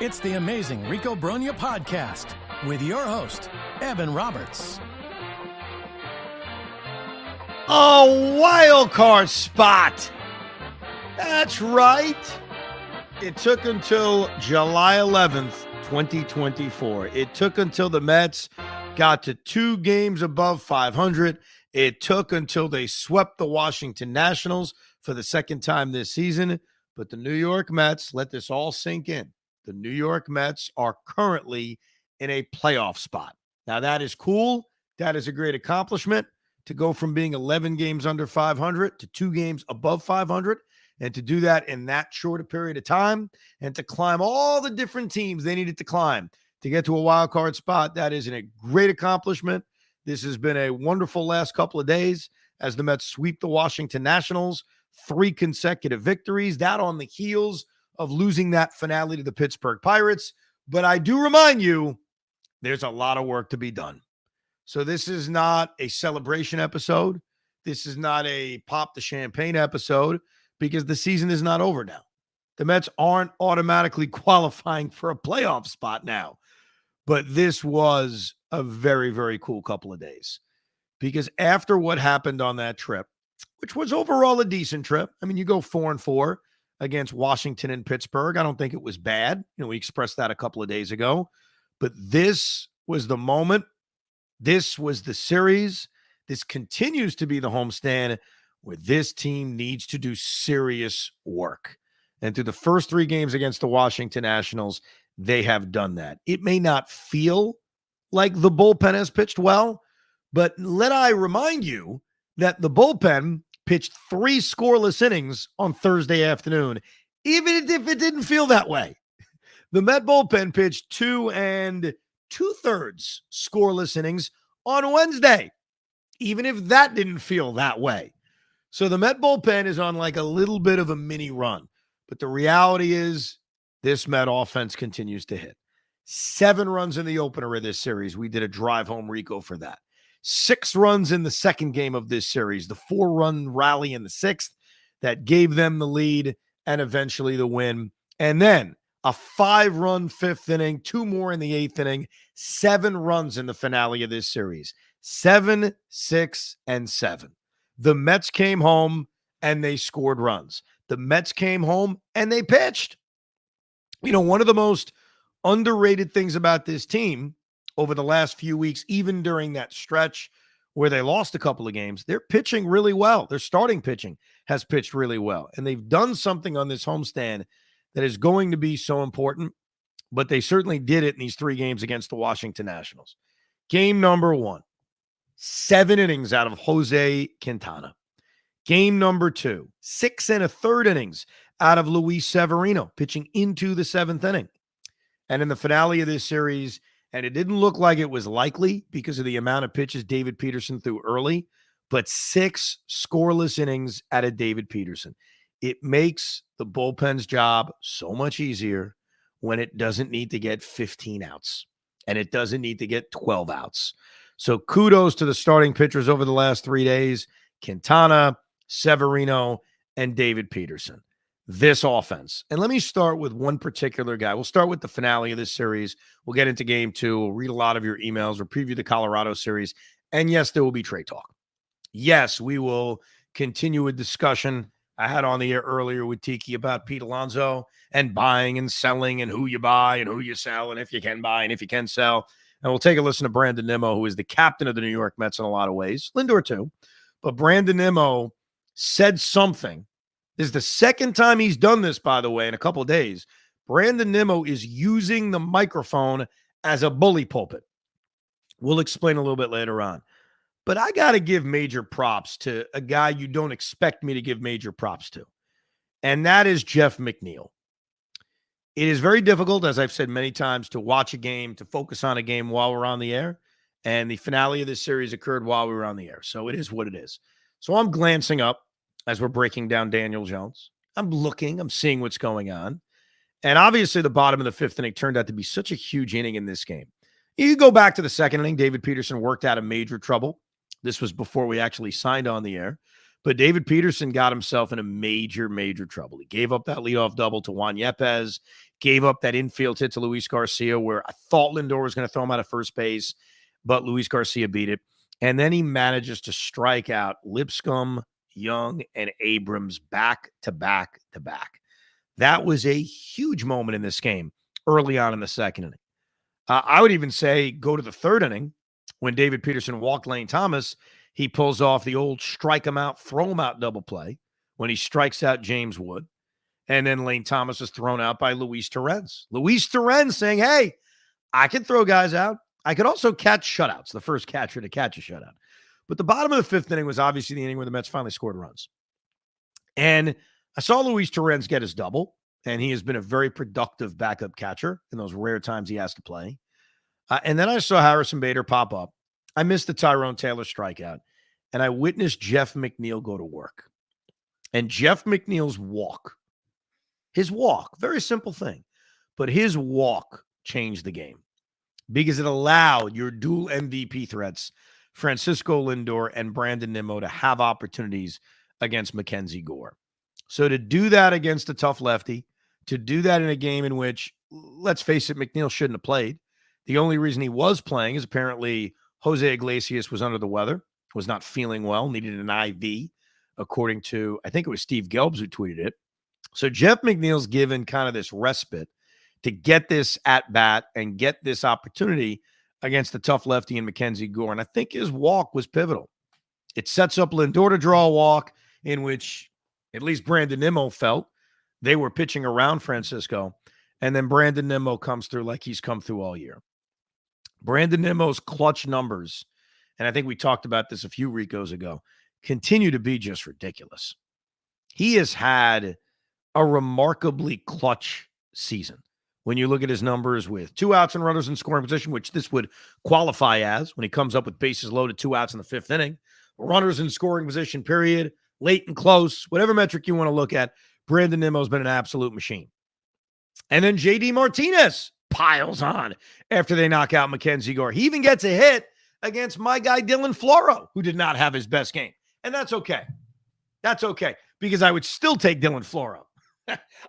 It's the amazing Rico Brogna podcast with your host, Evan Roberts. A wild card spot. That's right. It took until July 11th, 2024. It took until the Mets got to 2 games above 500. It took until they swept the Washington Nationals for the second time this season. But the New York Mets, let this all sink in. The New York Mets are currently in a playoff spot. Now, that is cool. That is a great accomplishment to go from being 11 games under 500 to 2 games above 500, and to do that in that short a period of time, and to climb all the different teams they needed to climb to get to a wild card spot. That is a great accomplishment. This has been a wonderful last couple of days as the Mets sweep the Washington Nationals, 3 consecutive victories, that on the heels of losing that finale to the Pittsburgh Pirates. But I do remind you, there's a lot of work to be done. So this is not a celebration episode. This is not a pop the champagne episode, because the season is not over now. The Mets aren't automatically qualifying for a playoff spot now. But this was a very, very cool couple of days, because after what happened on that trip, which was overall a decent trip. I mean, you go 4-4 against Washington and Pittsburgh. I don't think it was bad. We expressed that a couple of days ago. But this was the moment. This was the series. This continues to be the homestand where this team needs to do serious work. And through the first 3 games against the Washington Nationals, they have done that. It may not feel like the bullpen has pitched well, but let I remind you that the bullpen pitched 3 scoreless innings on Thursday afternoon, even if it didn't feel that way. The Met bullpen pitched 2 2/3 scoreless innings on Wednesday, even if that didn't feel that way. So the Met bullpen is on like a little bit of a mini run. But the reality is this Met offense continues to hit. 7 runs in the opener of this series. We did a drive home Rico for that. 6 runs in the second game of this series. The 4-run rally in the 6th that gave them the lead and eventually the win. And then a 5-run 5th inning, 2 more in the 8th inning, 7 runs in the finale of this series. 7, 6, and 7. The Mets came home and they scored runs. The Mets came home and they pitched. One of the most underrated things about this team over the last few weeks, even during that stretch where they lost a couple of games, they're pitching really well. Their starting pitching has pitched really well. And they've done something on this homestand that is going to be so important, but they certainly did it in these 3 games against the Washington Nationals. Game number 1, 7 innings out of Jose Quintana. Game number 2, 6 1/3 innings out of Luis Severino, pitching into the 7th inning. And in the finale of this series, and it didn't look like it was likely because of the amount of pitches David Peterson threw early, but 6 scoreless innings out of David Peterson. It makes the bullpen's job so much easier when it doesn't need to get 15 outs and it doesn't need to get 12 outs. So kudos to the starting pitchers over the last 3 days, Quintana, Severino, and David Peterson. This offense. And let me start with one particular guy. We'll start with the finale of this series. We'll get into game 2. We'll read a lot of your emails. We'll preview the Colorado series. And yes, there will be trade talk. Yes, we will continue a discussion I had on the air earlier with Tiki about Pete Alonso and buying and selling and who you buy and who you sell and if you can buy and if you can sell. And we'll take a listen to Brandon Nimmo, who is the captain of the New York Mets in a lot of ways. Lindor too. But Brandon Nimmo said something. This is the second time he's done this, by the way, in a couple of days. Brandon Nimmo is using the microphone as a bully pulpit. We'll explain a little bit later on. But I got to give major props to a guy you don't expect me to give major props to. And that is Jeff McNeil. It is very difficult, as I've said many times, to watch a game, to focus on a game while we're on the air. And the finale of this series occurred while we were on the air. So it is what it is. So I'm glancing up as we're breaking down Daniel Jones. I'm looking, I'm seeing what's going on. And obviously the bottom of the 5th inning turned out to be such a huge inning in this game. You go back to the 2nd inning, David Peterson worked out of major trouble. This was before we actually signed on the air. But David Peterson got himself in a major, major trouble. He gave up that leadoff double to Juan Yepez, gave up that infield hit to Luis Garcia where I thought Lindor was going to throw him out of first base, but Luis Garcia beat it. And then he manages to strike out Lipscomb, Young, and Abrams back to back to back. That was a huge moment in this game early on in the second inning. I would even say go to the third inning when David Peterson walked Lane Thomas. He pulls off the old strike him out, throw him out double play when he strikes out James Wood. And then Lane Thomas is thrown out by Luis Torrens. Luis Torrens saying, hey, I can throw guys out. I could also catch shutouts, the first catcher to catch a shutout. But the bottom of the fifth inning was obviously the inning where the Mets finally scored runs. And I saw Luis Torrens get his double, and he has been a very productive backup catcher in those rare times he has to play. And then I saw Harrison Bader pop up. I missed the Tyrone Taylor strikeout, and I witnessed Jeff McNeil go to work. And Jeff McNeil's walk, very simple thing, but his walk changed the game because it allowed your dual MVP threats, Francisco Lindor and Brandon Nimmo, to have opportunities against Mackenzie Gore. So to do that against a tough lefty, to do that in a game in which, let's face it, McNeil shouldn't have played. The only reason he was playing is apparently Jose Iglesias was under the weather, was not feeling well, needed an IV, according to, I think it was Steve Gelbs who tweeted it. So Jeff McNeil's given kind of this respite to get this at bat and get this opportunity against the tough lefty in Mackenzie Gore. And I think his walk was pivotal. It sets up Lindor to draw a walk in which at least Brandon Nimmo felt they were pitching around Francisco. And then Brandon Nimmo comes through like he's come through all year. Brandon Nimmo's clutch numbers, and I think we talked about this a few Ricos ago, continue to be just ridiculous. He has had a remarkably clutch season. When you look at his numbers with 2 outs and runners in scoring position, which this would qualify as when he comes up with bases loaded, 2 outs in the fifth inning, runners in scoring position, period, late and close, whatever metric you want to look at, Brandon Nimmo's been an absolute machine. And then JD Martinez piles on after they knock out Mackenzie Gore. He even gets a hit against my guy Dylan Floro, who did not have his best game. And that's okay. That's okay, because I would still take Dylan Floro.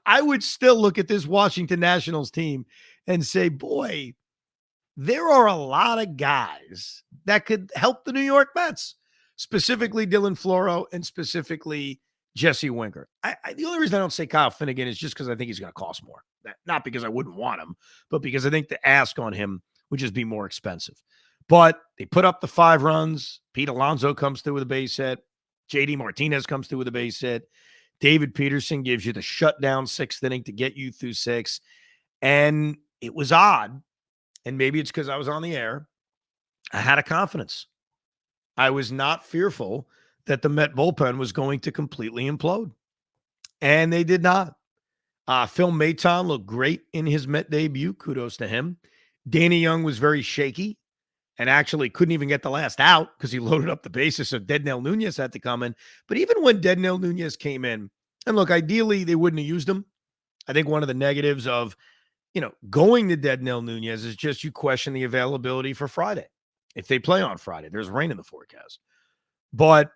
I would still look at this Washington Nationals team and say, boy, there are a lot of guys that could help the New York Mets, specifically Dylan Floro and specifically Jesse Winker. The only reason I don't say Kyle Finnegan is just because I think he's going to cost more. Not because I wouldn't want him, but because I think the ask on him would just be more expensive. But they put up the 5 runs. Pete Alonso comes through with a base hit. JD Martinez comes through with a base hit. David Peterson gives you the shutdown 6th inning to get you through 6. And it was odd. And maybe it's because I was on the air. I had a confidence. I was not fearful that the Met bullpen was going to completely implode. And they did not. Phil Maton looked great in his Met debut. Kudos to him. Danny Young was very shaky and actually couldn't even get the last out because he loaded up the bases. So Dednell Nunez had to come in. But even when Dednell Nunez came in, and look, ideally they wouldn't have used him. I think one of the negatives of, going to Dednell Nunez is just you question the availability for Friday. If they play on Friday, there's rain in the forecast. But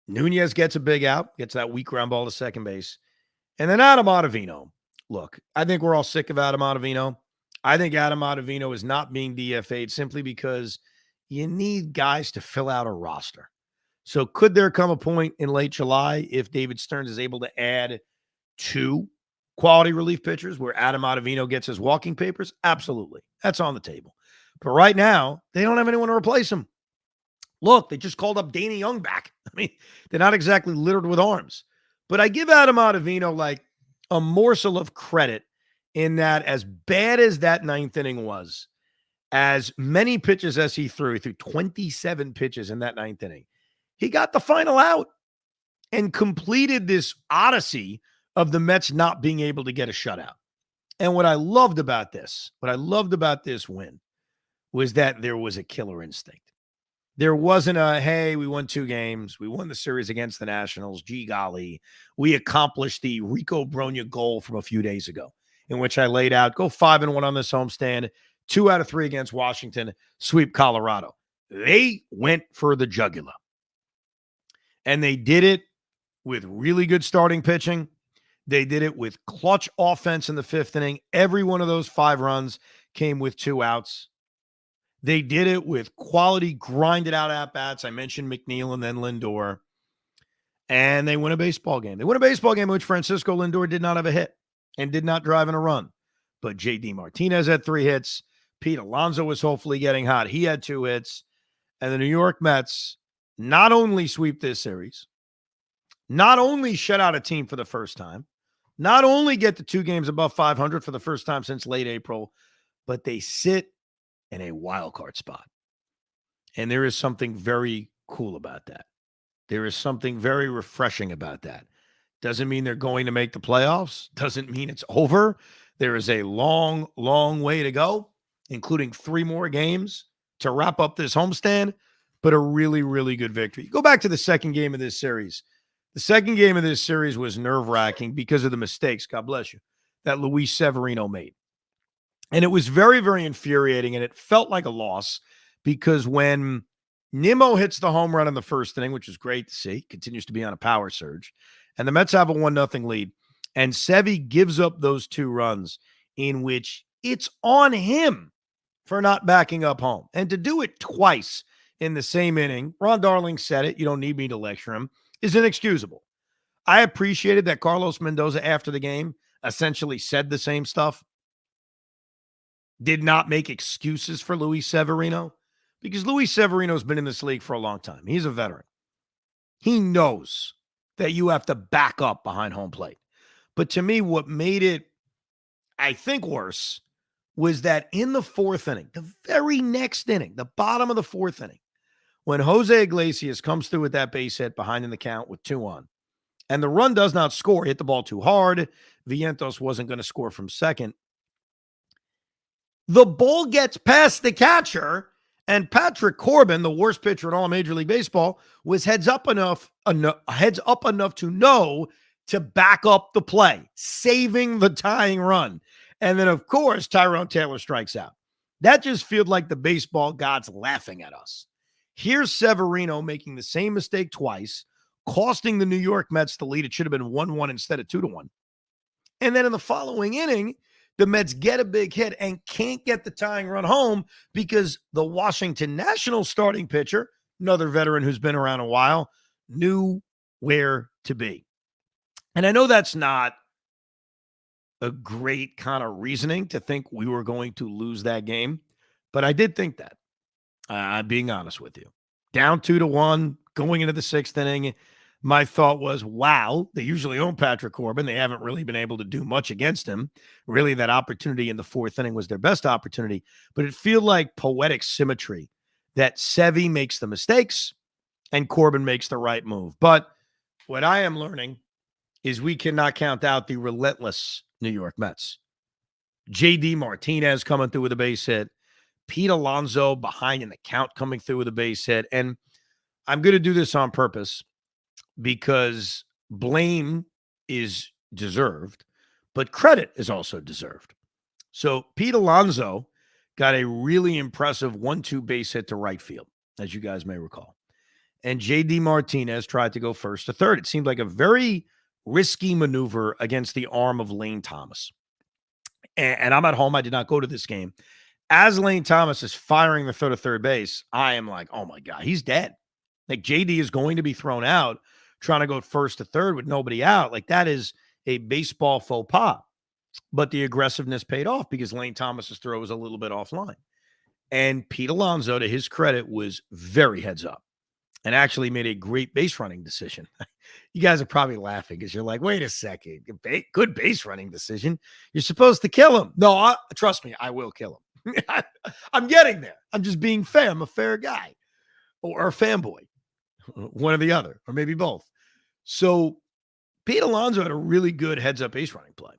Nunez gets a big out, gets that weak ground ball to second base. And then Adam Ottavino. Look, I think we're all sick of Adam Ottavino. I think Adam Ottavino is not being DFA'd simply because you need guys to fill out a roster. So could there come a point in late July if David Stearns is able to add 2 quality relief pitchers where Adam Ottavino gets his walking papers? Absolutely. That's on the table. But right now, they don't have anyone to replace him. Look, they just called up Danny Young back. I mean, they're not exactly littered with arms. But I give Adam Ottavino like a morsel of credit in that as bad as that 9th inning was, as many pitches as he threw 27 pitches in that 9th inning, he got the final out and completed this odyssey of the Mets not being able to get a shutout. And what I loved about this win was that there was a killer instinct. There wasn't a, hey, we won 2 games. We won the series against the Nationals. Gee golly, we accomplished the Rico Brogna goal from a few days ago, in which I laid out, go 5-1 on this homestand, 2 out of 3 against Washington, sweep Colorado. They went for the jugular. And they did it with really good starting pitching. They did it with clutch offense in the fifth inning. Every one of those 5 runs came with 2 outs. They did it with quality, grinded out at-bats. I mentioned McNeil and then Lindor. And they win a baseball game. They win a baseball game in which Francisco Lindor did not have a hit and did not drive in a run. But J.D. Martinez had 3 hits. Pete Alonso was hopefully getting hot. He had 2 hits. And the New York Mets not only sweep this series, not only shut out a team for the first time, not only get the 2 games above 500 for the first time since late April, but they sit in a wild card spot. And there is something very cool about that. There is something very refreshing about that. Doesn't mean they're going to make the playoffs. Doesn't mean it's over. There is a long, long way to go, including 3 more games to wrap up this homestand, but a really, really good victory. Go back to the second game of this series. The second game of this series was nerve-wracking because of the mistakes, God bless you, that Luis Severino made. And it was very, very infuriating, and it felt like a loss because when Nimmo hits the home run in the first inning, which was great to see, continues to be on a power surge, and the Mets have a 1-0 lead, and Sevy gives up those 2 runs in which it's on him for not backing up home. And to do it twice in the same inning, Ron Darling said it, you don't need me to lecture him, is inexcusable. I appreciated that Carlos Mendoza after the game essentially said the same stuff, did not make excuses for Luis Severino, because Luis Severino's been in this league for a long time. He's a veteran. He knows that you have to back up behind home plate. But to me, what made it, I think, worse was that in the 4th inning, the very next inning, the bottom of the 4th inning, when Jose Iglesias comes through with that base hit behind in the count with 2 on, and the run does not score, hit the ball too hard, Vientos wasn't going to score from second, the ball gets past the catcher, and Patrick Corbin, the worst pitcher in all of Major League Baseball, was heads up enough to know to back up the play, saving the tying run. And then, of course, Tyrone Taylor strikes out. That just feels like the baseball gods laughing at us. Here's Severino making the same mistake twice, costing the New York Mets the lead. It should have been 1-1 instead of 2-1. And then in the following inning, the Mets get a big hit and can't get the tying run home because the Washington Nationals starting pitcher, another veteran who's been around a while, knew where to be. And I know that's not a great kind of reasoning to think we were going to lose that game, but I did think that. I'm being honest with you. Down 2-1, going into the 6th inning, my thought was, wow, they usually own Patrick Corbin. They haven't really been able to do much against him. Really, that opportunity in the 4th inning was their best opportunity. But it felt like poetic symmetry that Sevy makes the mistakes and Corbin makes the right move. But what I am learning is we cannot count out the relentless New York Mets. J.D. Martinez coming through with a base hit. Pete Alonso behind in the count coming through with a base hit. And I'm going to do this on purpose because blame is deserved, but credit is also deserved. So Pete Alonso got a really impressive 1-2 base hit to right field, as you guys may recall. And J.D. Martinez tried to go first to third. It seemed like a very risky maneuver against the arm of Lane Thomas. And I'm at home. I did not go to this game. As Lane Thomas is firing the throw to third base, I am like, oh my God, he's dead. Like JD is going to be thrown out trying to go first to third with nobody out. Like that is a baseball faux pas. But the aggressiveness paid off because Lane Thomas's throw was a little bit offline. And Pete Alonso, to his credit, was very heads up and actually made a great base running decision. You guys are probably laughing because you're like, wait a second, good base running decision. You're supposed to kill him. No, trust me, I will kill him. I'm getting there. I'm just being fair. I'm a fair guy or a fanboy, one or the other, or maybe both. So Pete Alonso had a really good heads up base running play.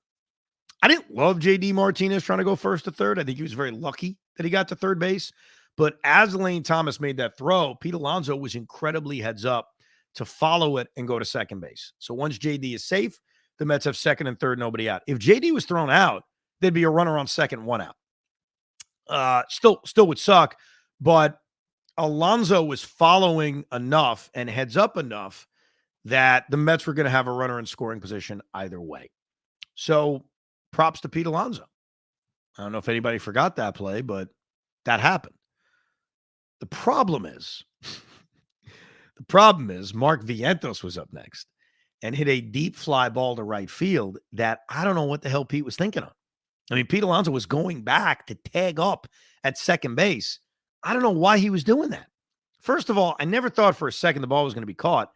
I didn't love JD Martinez trying to go first to third. I think he was very lucky that he got to third base. But as Lane Thomas made that throw, Pete Alonso was incredibly heads up to follow it and go to second base. So once JD is safe, the Mets have second and third, nobody out. If JD was thrown out, there'd be a runner on second, one out. Still would suck, but Alonso was following enough and heads up enough that the Mets were going to have a runner in scoring position either way. So props to Pete Alonso. I don't know if anybody forgot that play, but that happened. The problem is Mark Vientos was up next and hit a deep fly ball to right field that I don't know what the hell Pete was thinking of. I mean, Pete Alonso was going back to tag up at second base. I don't know why he was doing that. First of all, I never thought for a second the ball was going to be caught.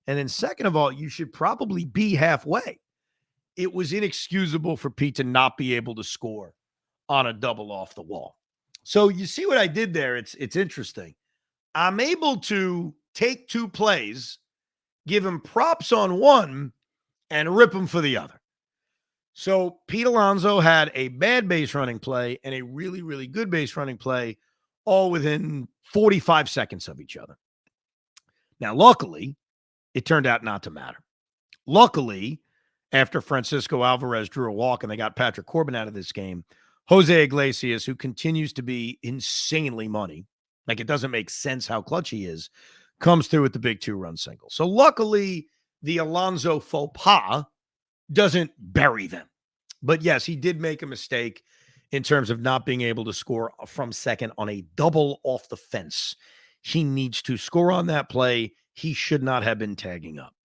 And then second of all, you should probably be halfway. It was inexcusable for Pete to not be able to score on a double off the wall. So you see what I did there? It's interesting. I'm able to take two plays, give him props on one, and rip him for the other. So Pete Alonso had a bad base running play and a really, really good base running play all within 45 seconds of each other. Now, luckily, it turned out not to matter. Luckily, after Francisco Alvarez drew a walk and they got Patrick Corbin out of this game, Jose Iglesias, who continues to be insanely money, like it doesn't make sense how clutch he is, comes through with the big 2-run single. So luckily, the Alonso faux pas doesn't bury them. But yes, he did make a mistake in terms of not being able to score from second on a double off the fence. He needs to score on that play. He should not have been tagging up.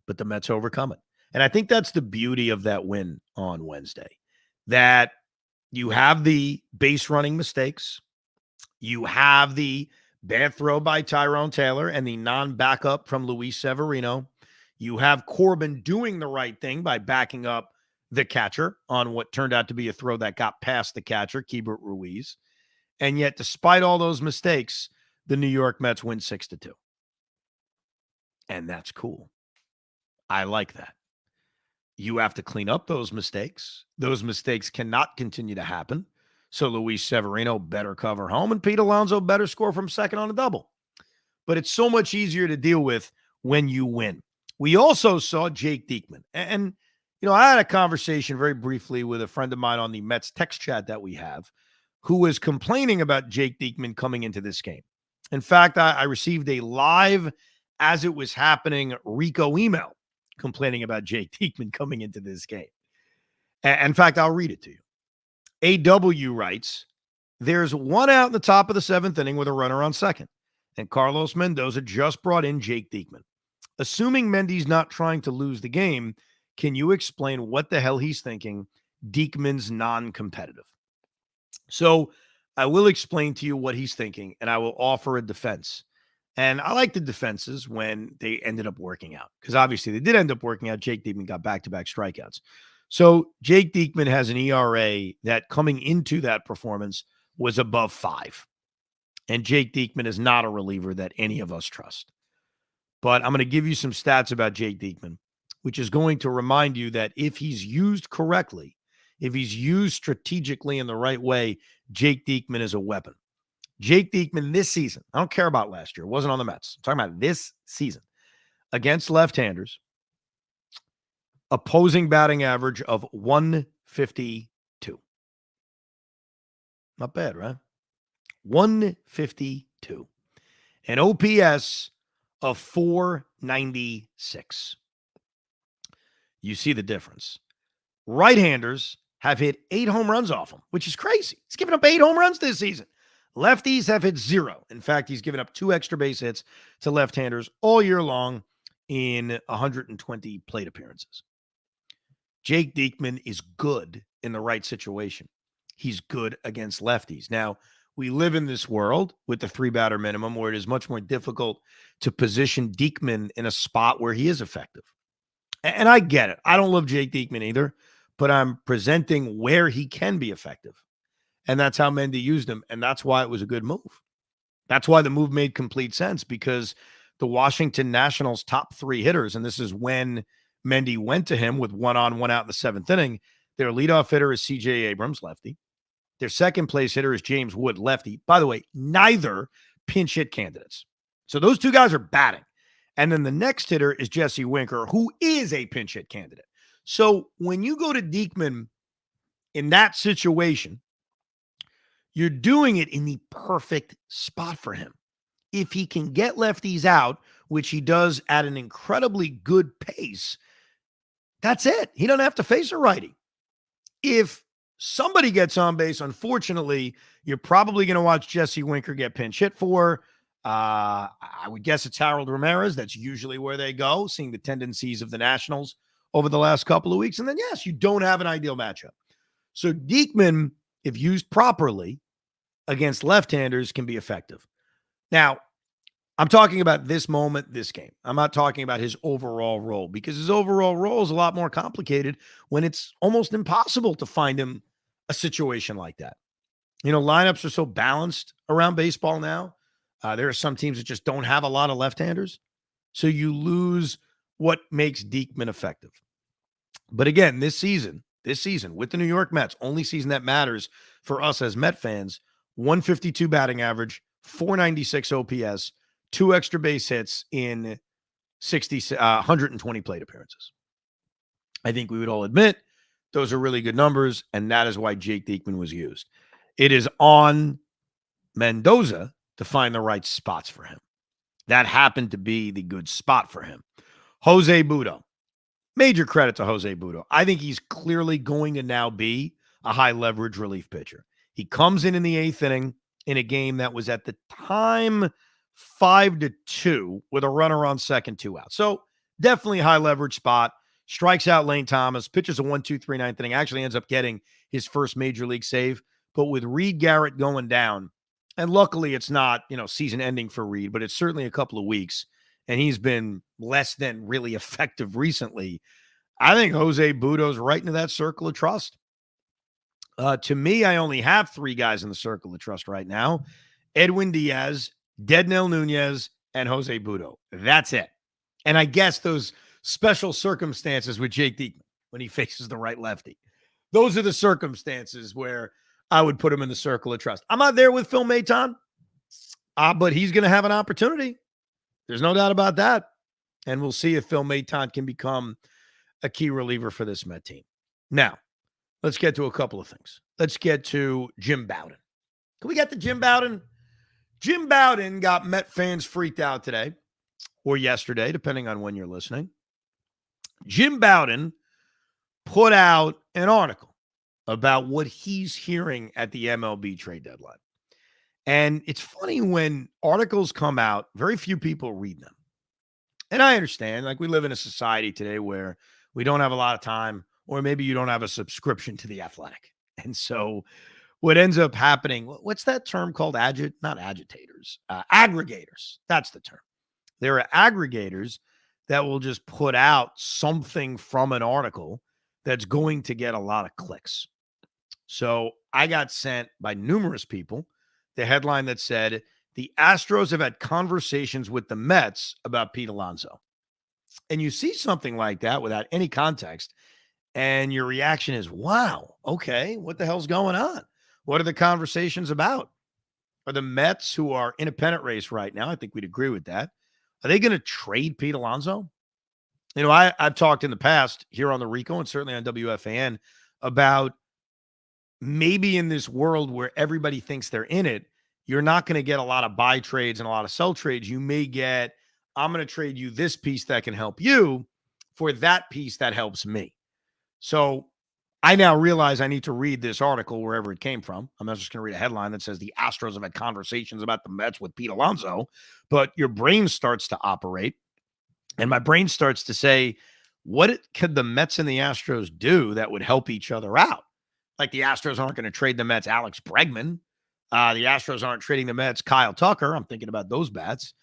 But the Mets overcome it. And I think that's the beauty of that win on Wednesday, that you have the base running mistakes. You have the bad throw by Tyrone Taylor and the non-backup from Luis Severino. You have Corbin doing the right thing by backing up the catcher on what turned out to be a throw that got past the catcher, Keibert Ruiz. And yet, despite all those mistakes, the New York Mets win 6-2. And that's cool. I like that. You have to clean up those mistakes. Those mistakes cannot continue to happen. So Luis Severino better cover home and Pete Alonso better score from second on a double. But it's so much easier to deal with when you win. We also saw Jake Diekman. And you know, I had a conversation very briefly with a friend of mine on the Mets text chat that we have who was complaining about Jake Diekman coming into this game. In fact, I received a live, as it was happening, Rico email complaining about Jake Diekman coming into this game. In fact, I'll read it to you. AW writes, there's one out in the top of the seventh inning with a runner on second, and Carlos Mendoza just brought in Jake Diekman. Assuming Mendy's not trying to lose the game, can you explain what the hell he's thinking? Diekman's non-competitive. So I will explain to you what he's thinking, and I will offer a defense. And I like the defenses when they ended up working out, because obviously they did end up working out. Jake Diekman got back-to-back strikeouts. So Jake Diekman has an ERA that coming into that performance was above 5. And Jake Diekman is not a reliever that any of us trust. But I'm going to give you some stats about Jake Diekman, which is going to remind you that if he's used correctly, if he's used strategically in the right way, Jake Diekman is a weapon. Jake Diekman this season, I don't care about last year, it wasn't on the Mets. I'm talking about this season. Against left-handers, opposing batting average of 152. Not bad, right? 152. An OPS of 496. You see the difference. Right-handers have hit 8 home runs off him, which is crazy. He's given up 8 home runs this season. Lefties have hit 0. In fact, he's given up 2 extra base hits to left-handers all year long in 120 plate appearances. Jake Diekman is good in the right situation. He's good against lefties. Now, we live in this world with the 3-batter minimum where it is much more difficult to position Diekman in a spot where he is effective. And I get it. I don't love Jake Diekman either, but I'm presenting where he can be effective. And that's how Mendy used him. And that's why it was a good move. That's why the move made complete sense, because the Washington Nationals' top 3 hitters, and this is when Mendy went to him with 1 on, 1 out in the 7th inning. Their leadoff hitter is C.J. Abrams, lefty. Their second place hitter is James Wood, lefty. By the way, neither pinch hit candidates. So those 2 guys are batting. And then the next hitter is Jesse Winker, who is a pinch hit candidate. So when you go to Diekman in that situation, you're doing it in the perfect spot for him. If he can get lefties out, which he does at an incredibly good pace, That's it. He doesn't have to face a righty. If somebody gets on base, unfortunately, you're probably going to watch Jesse Winker get pinch hit for. I would guess it's Harold Ramirez. That's usually where they go, seeing the tendencies of the Nationals over the last couple of weeks. And then, yes, you don't have an ideal matchup. So Diekman, if used properly against left-handers, can be effective. Now, I'm talking about this moment, this game. I'm not talking about his overall role, because his overall role is a lot more complicated when it's almost impossible to find him a situation like that. Lineups are so balanced around baseball now. There are some teams that just don't have a lot of left-handers. So you lose what makes Diekman effective. But again, this season with the New York Mets, only season that matters for us as Met fans, 152 batting average, 496 OPS, 2 extra base hits in 120 plate appearances. I think we would all admit those are really good numbers, and that is why Jake Diekman was used. It is on Mendoza to find the right spots for him. That happened to be the good spot for him. Jose Butto. Major credit to Jose Butto. I think he's clearly going to now be a high leverage relief pitcher. He comes in the 8th inning in a game that was at the time 5-2 with a runner on second, 2 out. So definitely high leverage spot. Strikes out Lane Thomas, pitches a 1-2-3 9th inning, actually ends up getting his first major league save. But with Reed Garrett going down, and luckily it's not, season ending for Reed, but it's certainly a couple of weeks, and he's been less than really effective recently. I think Jose Butto's right into that circle of trust. To me, I only have 3 guys in the circle of trust right now: Edwin Diaz, Dednell Nunez, and Jose Butto. That's it. And I guess those special circumstances with Jake Diekman when he faces the right lefty. Those are the circumstances where I would put him in the circle of trust. I'm not there with Phil Maton, but he's going to have an opportunity. There's no doubt about that. And we'll see if Phil Maton can become a key reliever for this Met team. Now, let's get to a couple of things. Let's get to Jim Bowden. Can we get to Jim Bowden? Jim Bowden got Met fans freaked out today or yesterday, depending on when you're listening. Jim Bowden put out an article about what he's hearing at the MLB trade deadline. And it's funny when articles come out, very few people read them. And I understand, we live in a society today where we don't have a lot of time, or maybe you don't have a subscription to The Athletic. And so what ends up happening, what's that term called? Not agitators, aggregators. That's the term. There are aggregators that will just put out something from an article that's going to get a lot of clicks. So I got sent by numerous people the headline that said, the Astros have had conversations with the Mets about Pete Alonso. And you see something like that without any context, and your reaction is, wow, okay, what the hell's going on? What are the conversations about? Are the Mets, who are in a pennant race right now, I think we'd agree with that, are they going to trade Pete Alonso? I've talked in the past here on the Rico and certainly on WFAN about maybe in this world where everybody thinks they're in it, you're not going to get a lot of buy trades and a lot of sell trades. You may get, I'm going to trade you this piece that can help you for that piece that helps me. So I now realize I need to read this article wherever it came from. I'm not just going to read a headline that says the Astros have had conversations about the Mets with Pete Alonso, but your brain starts to operate. And my brain starts to say, what could the Mets and the Astros do that would help each other out? Like the Astros aren't going to trade the Mets Alex Bregman. The Astros aren't trading the Mets Kyle Tucker. I'm thinking about those bats.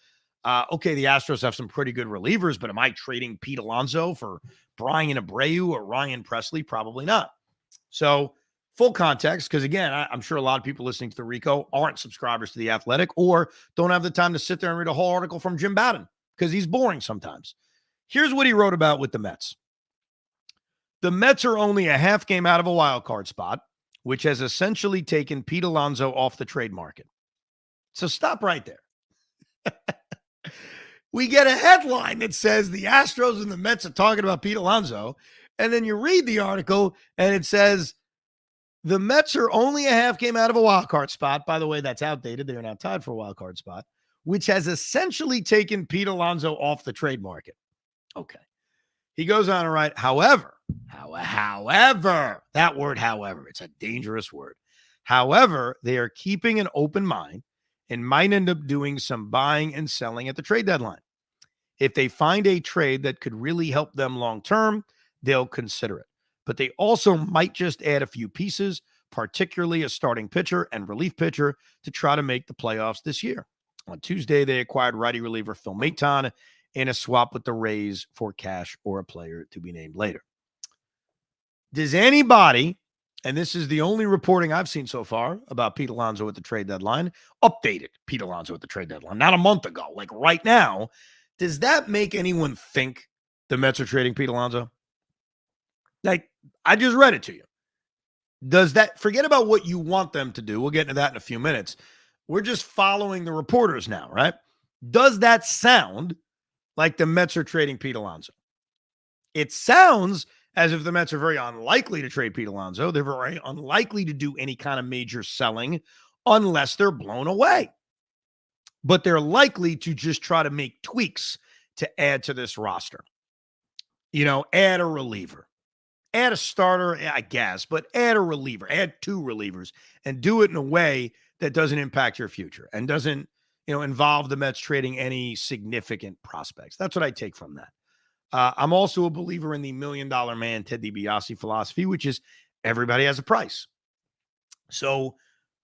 Okay, the Astros have some pretty good relievers, but am I trading Pete Alonso for Brian Abreu or Ryan Presley? Probably not. So full context, because again, I'm sure a lot of people listening to the Rico aren't subscribers to The Athletic or don't have the time to sit there and read a whole article from Jim Bowden because he's boring sometimes. Here's what he wrote about with the Mets. The Mets are only a half game out of a wild card spot, which has essentially taken Pete Alonso off the trade market. So stop right there. We get a headline that says the Astros and the Mets are talking about Pete Alonso, and then you read the article and it says the Mets are only a half game out of a wild card spot. By the way, that's outdated. They're now tied for a wild card spot, which has essentially taken Pete Alonso off the trade market. Okay. He goes on to write, however, that word, however, it's a dangerous word. However, they are keeping an open mind and might end up doing some buying and selling at the trade deadline. If they find a trade that could really help them long term, they'll consider it. But they also might just add a few pieces, particularly a starting pitcher and relief pitcher, to try to make the playoffs this year. On Tuesday, they acquired righty reliever Phil Maton in a swap with the Rays for cash or a player to be named later. Does anybody, and this is the only reporting I've seen so far about Pete Alonso at the trade deadline, updated Pete Alonso at the trade deadline, not a month ago, like right now, does that make anyone think the Mets are trading Pete Alonso? Like, I just read it to you. Does that, forget about what you want them to do. We'll get into that in a few minutes. We're just following the reporters now, right? Does that sound like the Mets are trading Pete Alonso? It sounds as if the Mets are very unlikely to trade Pete Alonso. They're very unlikely to do any kind of major selling unless they're blown away. But they're likely to just try to make tweaks to add to this roster. You know, add a reliever, add a starter, I guess, but add a reliever, add two relievers, and do it in a way that doesn't impact your future and doesn't, involve the Mets trading any significant prospects. That's what I take from that. I'm also a believer in the $1 million man, Ted DiBiase philosophy, which is everybody has a price. So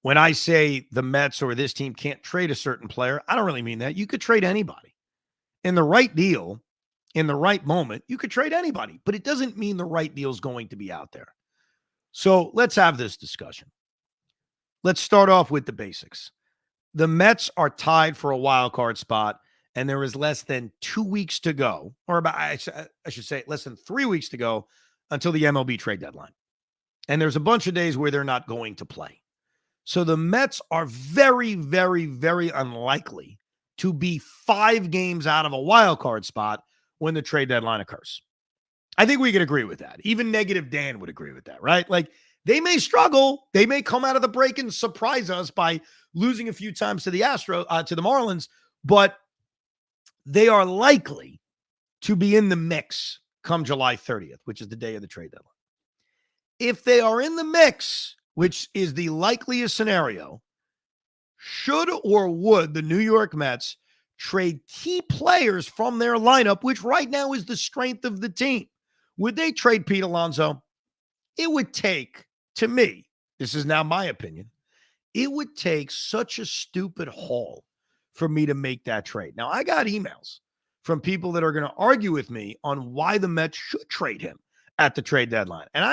when I say the Mets or this team can't trade a certain player, I don't really mean that. You could trade anybody. In the right deal, in the right moment, you could trade anybody, but it doesn't mean the right deal is going to be out there. So let's have this discussion. Let's start off with the basics. The Mets are tied for a wild card spot, and there is less than 2 weeks to go, or about, I should say less than 3 weeks to go until the MLB trade deadline. And there's a bunch of days where they're not going to play. So the Mets are very, very, very unlikely to be 5 games out of a wild card spot when the trade deadline occurs. I think we could agree with that. Even Negative Dan would agree with that, right? Like, they may struggle. They may come out of the break and surprise us by losing a few times to the to the Marlins, but they are likely to be in the mix come July 30th, which is the day of the trade deadline. If they are in the mix, which is the likeliest scenario, should or would the New York Mets trade key players from their lineup, which right now is the strength of the team? Would they trade Pete Alonso? It would take, to me, this is now my opinion, it would take such a stupid haul for me to make that trade. Now, I got emails from people that are going to argue with me on why the Mets should trade him at the trade deadline. And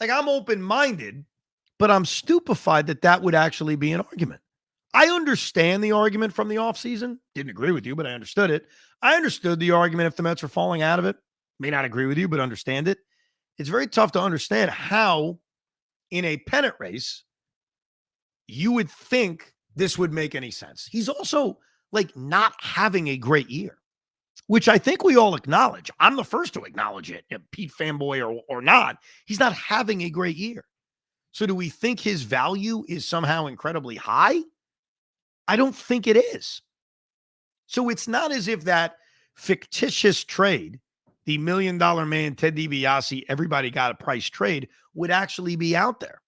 I'm open-minded, but I'm stupefied that would actually be an argument. I understand the argument from the offseason. Didn't agree with you, but I understood it. I understood the argument if the Mets are falling out of it. May not agree with you, but understand it. It's very tough to understand how, in a pennant race, you would think this would make any sense. He's also not having a great year, which I think we all acknowledge. I'm the first to acknowledge it, Pete fanboy or not. He's not having a great year. So do we think his value is somehow incredibly high? I don't think it is. So it's not as if that fictitious trade, the $1 million man, Ted DiBiase, everybody got a price trade, would actually be out there.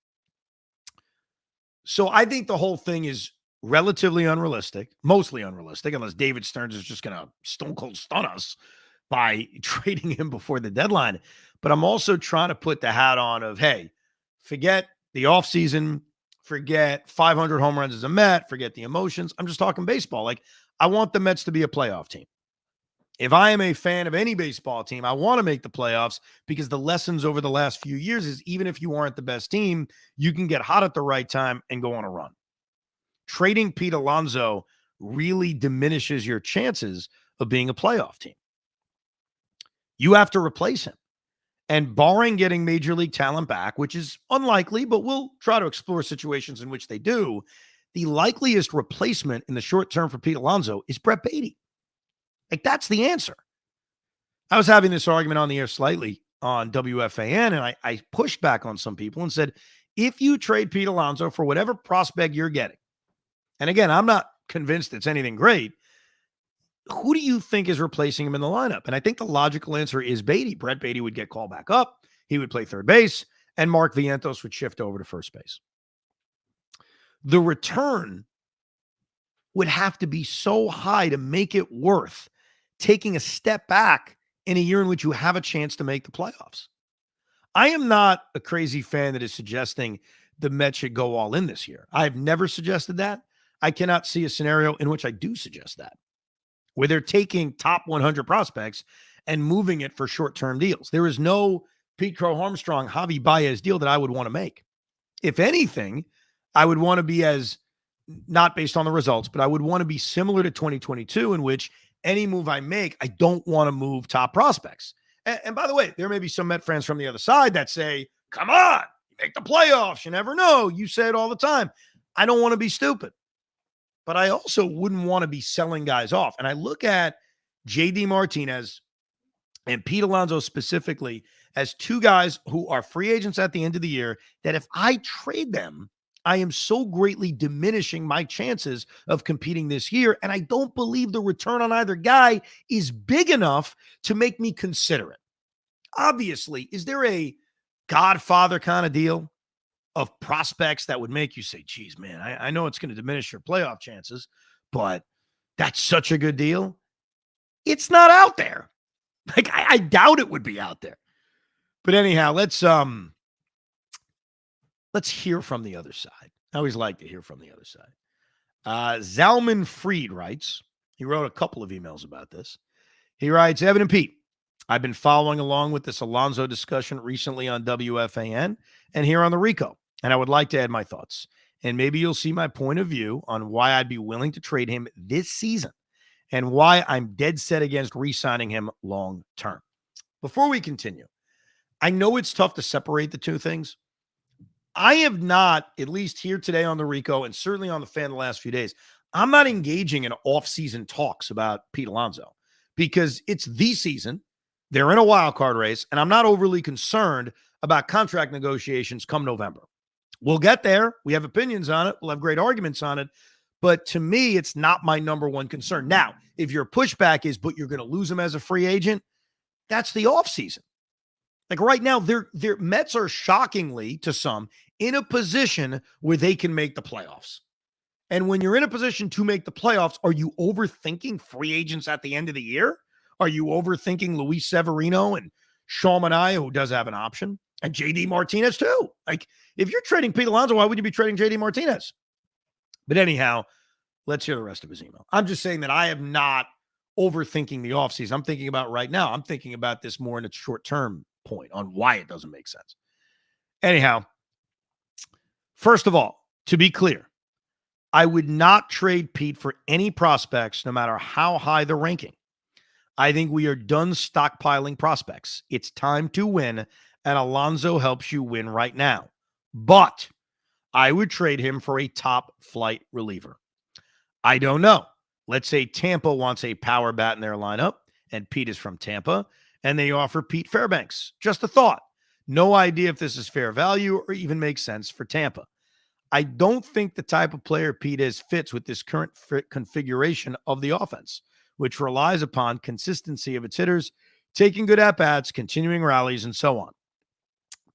So I think the whole thing is relatively unrealistic, mostly unrealistic, unless David Stearns is just going to stone cold stun us by trading him before the deadline. But I'm also trying to put the hat on of, hey, forget the offseason, forget 500 home runs as a Met, forget the emotions. I'm just talking baseball. I want the Mets to be a playoff team. If I am a fan of any baseball team, I want to make the playoffs because the lessons over the last few years is even if you aren't the best team, you can get hot at the right time and go on a run. Trading Pete Alonso really diminishes your chances of being a playoff team. You have to replace him. And barring getting major league talent back, which is unlikely, but we'll try to explore situations in which they do, the likeliest replacement in the short term for Pete Alonso is Brett Baty. That's the answer. I was having this argument on the air slightly on WFAN, and I pushed back on some people and said, if you trade Pete Alonso for whatever prospect you're getting, and again, I'm not convinced it's anything great, who do you think is replacing him in the lineup? And I think the logical answer is Beatty. Brett Beatty would get called back up. He would play third base, and Mark Vientos would shift over to first base. The return would have to be so high to make it worth taking a step back in a year in which you have a chance to make the playoffs. I am not a crazy fan that is suggesting the Mets should go all in this year. I've never suggested that. I cannot see a scenario in which I do suggest that, where they're taking top 100 prospects and moving it for short-term deals. There is no Pete Crow-Armstrong, Javi Baez deal that I would want to make. If anything, I would want to be as, not based on the results, but I would want to be similar to 2022, in which any move I make, I don't want to move top prospects. And by the way, there may be some Met fans from the other side that say, come on, you make the playoffs. You never know. You say it all the time. I don't want to be stupid. But I also wouldn't want to be selling guys off. And I look at J.D. Martinez and Pete Alonso specifically as two guys who are free agents at the end of the year that if I trade them, I am so greatly diminishing my chances of competing this year. And I don't believe the return on either guy is big enough to make me consider it. Obviously, is there a Godfather kind of deal of prospects that would make you say, geez, man, I know it's going to diminish your playoff chances, but that's such a good deal? It's not out there. Like, I doubt it would be out there. But anyhow, let's hear from the other side. I always like to hear from the other side. Zalman Freed writes, he wrote a couple of emails about this. He writes, Evan and Pete, I've been following along with this Alonso discussion recently on WFAN and here on the Rico, and I would like to add my thoughts. And maybe you'll see my point of view on why I'd be willing to trade him this season and why I'm dead set against re-signing him long term. Before we continue, I know it's tough to separate the two things. I have not, at least here today on the Rico and certainly on the fan the last few days, I'm not engaging in off-season talks about Pete Alonso because it's the season. They're in a wild card race, and I'm not overly concerned about contract negotiations come November. We'll get there. We have opinions on it. We'll have great arguments on it. But to me, it's not my number one concern. Now, if your pushback is, but you're going to lose him as a free agent, that's the offseason. Like right now, their Mets are shockingly, to some, in a position where they can make the playoffs. And when you're in a position to make the playoffs, are you overthinking free agents at the end of the year? Are you overthinking Luis Severino and Sean Manaea, who does have an option, and J.D. Martinez too? Like, if you're trading Pete Alonso, why would you be trading J.D. Martinez? But anyhow, let's hear the rest of his email. I'm just saying that I am not overthinking the offseason. I'm thinking about right now. I'm thinking about this more in a short-term point on why it doesn't make sense. Anyhow, first of all, to be clear, I would not trade Pete for any prospects, no matter how high the ranking. I think we are done stockpiling prospects. It's time to win, and Alonso helps you win right now. But I would trade him for a top-flight reliever. I don't know. Let's say Tampa wants a power bat in their lineup, and Pete is from Tampa, and they offer Pete Fairbanks. Just a thought. No idea if this is fair value or even makes sense for Tampa. I don't think the type of player Pete is fits with this current configuration of the offense, which relies upon consistency of its hitters, taking good at-bats, continuing rallies, and so on.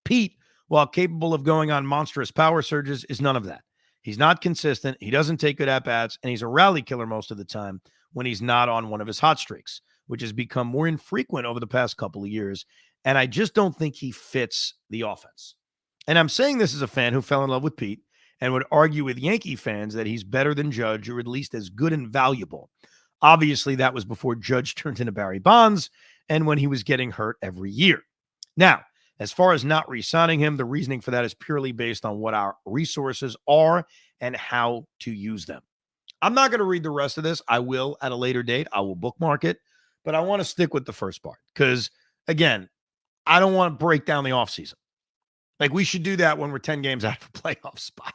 Pete, while capable of going on monstrous power surges, is none of that. He's not consistent, he doesn't take good at-bats, and he's a rally killer most of the time when he's not on one of his hot streaks, which has become more infrequent over the past couple of years, and I just don't think he fits the offense. And I'm saying this as a fan who fell in love with Pete and would argue with Yankee fans that he's better than Judge, or at least as good and valuable. Obviously, that was before Judge turned into Barry Bonds and when he was getting hurt every year. Now, as far as not re-signing him, the reasoning for that is purely based on what our resources are and how to use them. I'm not going to read the rest of this. I will at a later date. I will bookmark it, but I want to stick with the first part because, again, I don't want to break down the offseason. Like, we should do that when we're 10 games out of a playoff spot.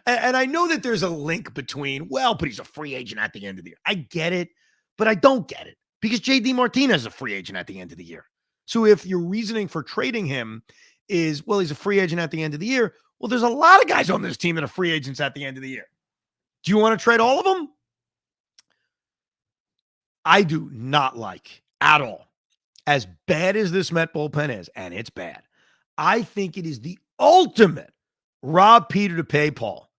And I know that there's a link between, well, but he's a free agent at the end of the year. I get it, but I don't get it because J.D. Martinez is a free agent at the end of the year. So if your reasoning for trading him is, well, he's a free agent at the end of the year, well, there's a lot of guys on this team that are free agents at the end of the year. Do you want to trade all of them? I do not like at all. As bad as this Met bullpen is, and it's bad, I think it is the ultimate rob Peter to pay Paul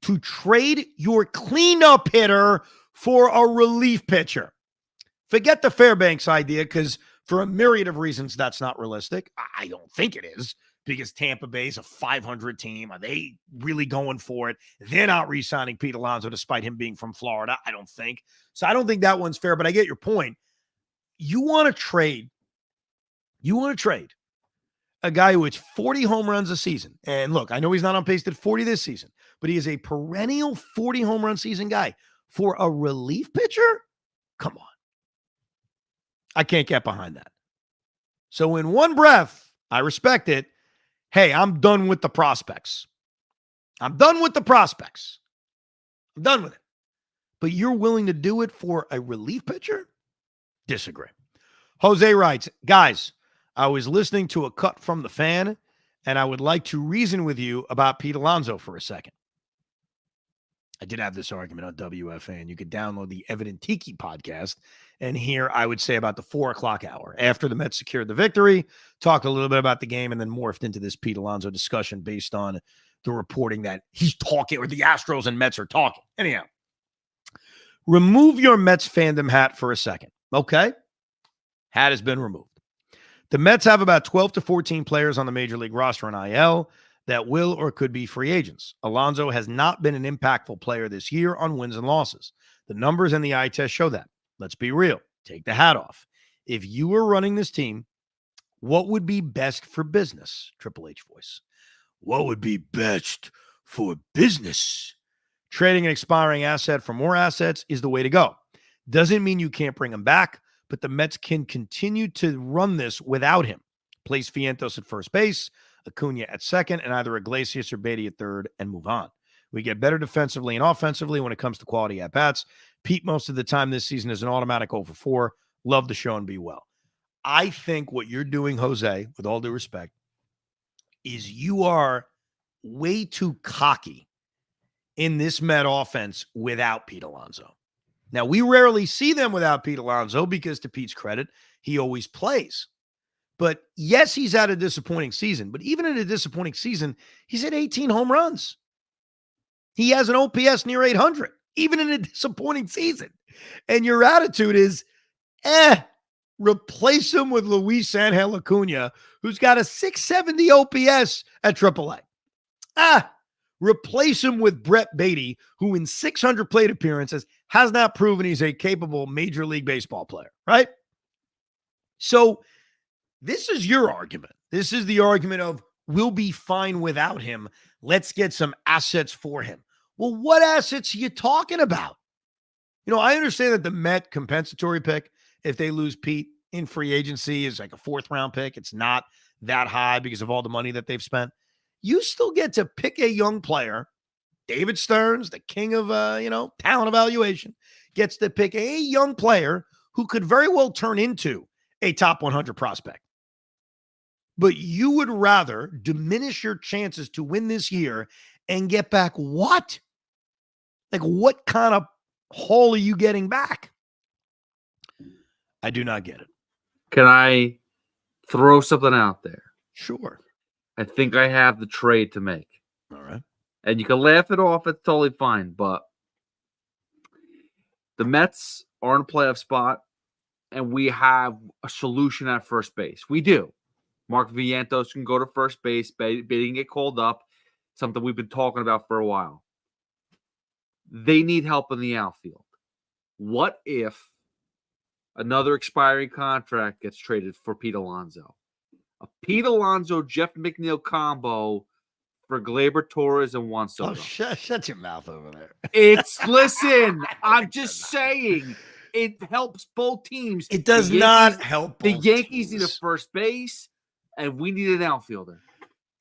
to trade your cleanup hitter for a relief pitcher. Forget the Fairbanks idea, because for a myriad of reasons, that's not realistic. I don't think it is, because Tampa Bay is a 500 team. Are they really going for it? They're not re-signing Pete Alonso despite him being from Florida, I don't think. So I don't think that one's fair, but I get your point. You want to trade a guy who hits 40 home runs a season. And look, I know he's not on pace to 40 this season, but he is a perennial 40 home run season guy for a relief pitcher? Come on. I can't get behind that. So in one breath, I respect it. Hey, I'm done with the prospects. I'm done with it. But you're willing to do it for a relief pitcher? Disagree. Jose writes, guys, I was listening to a cut from the Fan, and I would like to reason with you about Pete Alonso for a second. I did have this argument on WFAN. You could download the Evident Tiki podcast, and here I would say about the 4 o'clock hour. After the Mets secured the victory, talked a little bit about the game, and then morphed into this Pete Alonso discussion based on the reporting that he's talking, or the Astros and Mets are talking. Anyhow, remove your Mets fandom hat for a second. Okay? Hat has been removed. The Mets have about 12 to 14 players on the major league roster in IL that will or could be free agents. Alonso has not been an impactful player this year on wins and losses. The numbers and the eye test show that. Let's be real. Take the hat off. If you were running this team, what would be best for business? Triple H voice. What would be best for business? Trading an expiring asset for more assets is the way to go. Doesn't mean you can't bring him back, but the Mets can continue to run this without him. Place Vientos at first base, Acuna at second, and either Iglesias or Beatty at third, and move on. We get better defensively and offensively when it comes to quality at-bats. Pete, most of the time this season, is an automatic 0 for 4. Love the show and be well. I think what you're doing, Jose, with all due respect, is you are way too cocky in this Met offense without Pete Alonso. Now, we rarely see them without Pete Alonso because, to Pete's credit, he always plays. But yes, he's had a disappointing season. But even in a disappointing season, he's hit 18 home runs. He has an OPS near 800, even in a disappointing season. And your attitude is, replace him with Luis Angel Acuna, who's got a 670 OPS at AAA. Replace him with Brett Beatty, who in 600 plate appearances has not proven he's a capable Major League Baseball player, right? So this is your argument. This is the argument of, we'll be fine without him. Let's get some assets for him. Well, what assets are you talking about? You know, I understand that the Met compensatory pick, if they lose Pete in free agency, is like a 4th-round pick. It's not that high because of all the money that they've spent. You still get to pick a young player. David Stearns, the king of, talent evaluation, gets to pick a young player who could very well turn into a top 100 prospect. But you would rather diminish your chances to win this year and get back what? Like, what kind of haul are you getting back? I do not get it. Can I throw something out there? Sure. I think I have the trade to make. All right. And you can laugh it off. It's totally fine. But the Mets are in a playoff spot, and we have a solution at first base. We do. Mark Vientos can go to first base. Beatty can get called up. Something we've been talking about for a while. They need help in the outfield. What if another expiring contract gets traded for Pete Alonso? A Pete Alonso, Jeff McNeil combo for Gleyber Torres and Juan Soto. Oh, shut your mouth over there. Listen, I'm just saying, it helps both teams. It does not help both The Yankees teams. need a first base, and we need an outfielder.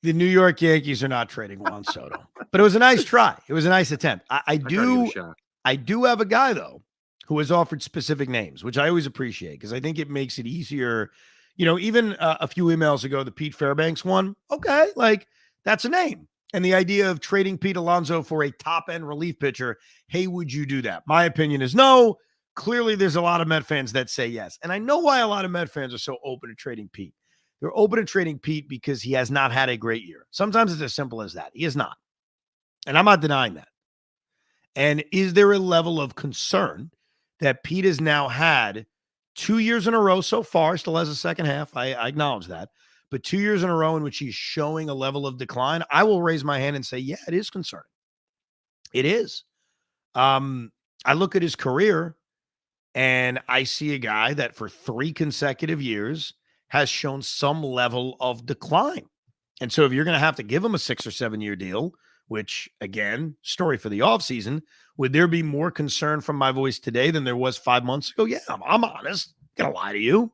The New York Yankees are not trading Juan Soto. But it was a nice try. It was a nice attempt. I do have a guy, though, who has offered specific names, which I always appreciate because I think it makes it easier. You know, even a few emails ago, the Pete Fairbanks one, okay, like, that's a name. And the idea of trading Pete Alonso for a top-end relief pitcher, hey, would you do that? My opinion is no. clearly there's a lot of Met fans that say yes. And I know why a lot of Met fans are so open to trading Pete. They're open to trading Pete because he has not had a great year. Sometimes it's as simple as that. He is not. And I'm not denying that. And is there a level of concern that Pete has now had 2 years in a row so far, still has a second half. I acknowledge that. But 2 years in a row in which he's showing a level of decline, I will raise my hand and say, yeah, it is concerning. It is. I look at his career and I see a guy that for 3 consecutive years has shown some level of decline. And so if you're going to have to give him a 6 or 7 year deal, which again, story for the offseason, would there be more concern from my voice today than there was 5 months ago? Yeah, I'm honest. I'm going to lie to you.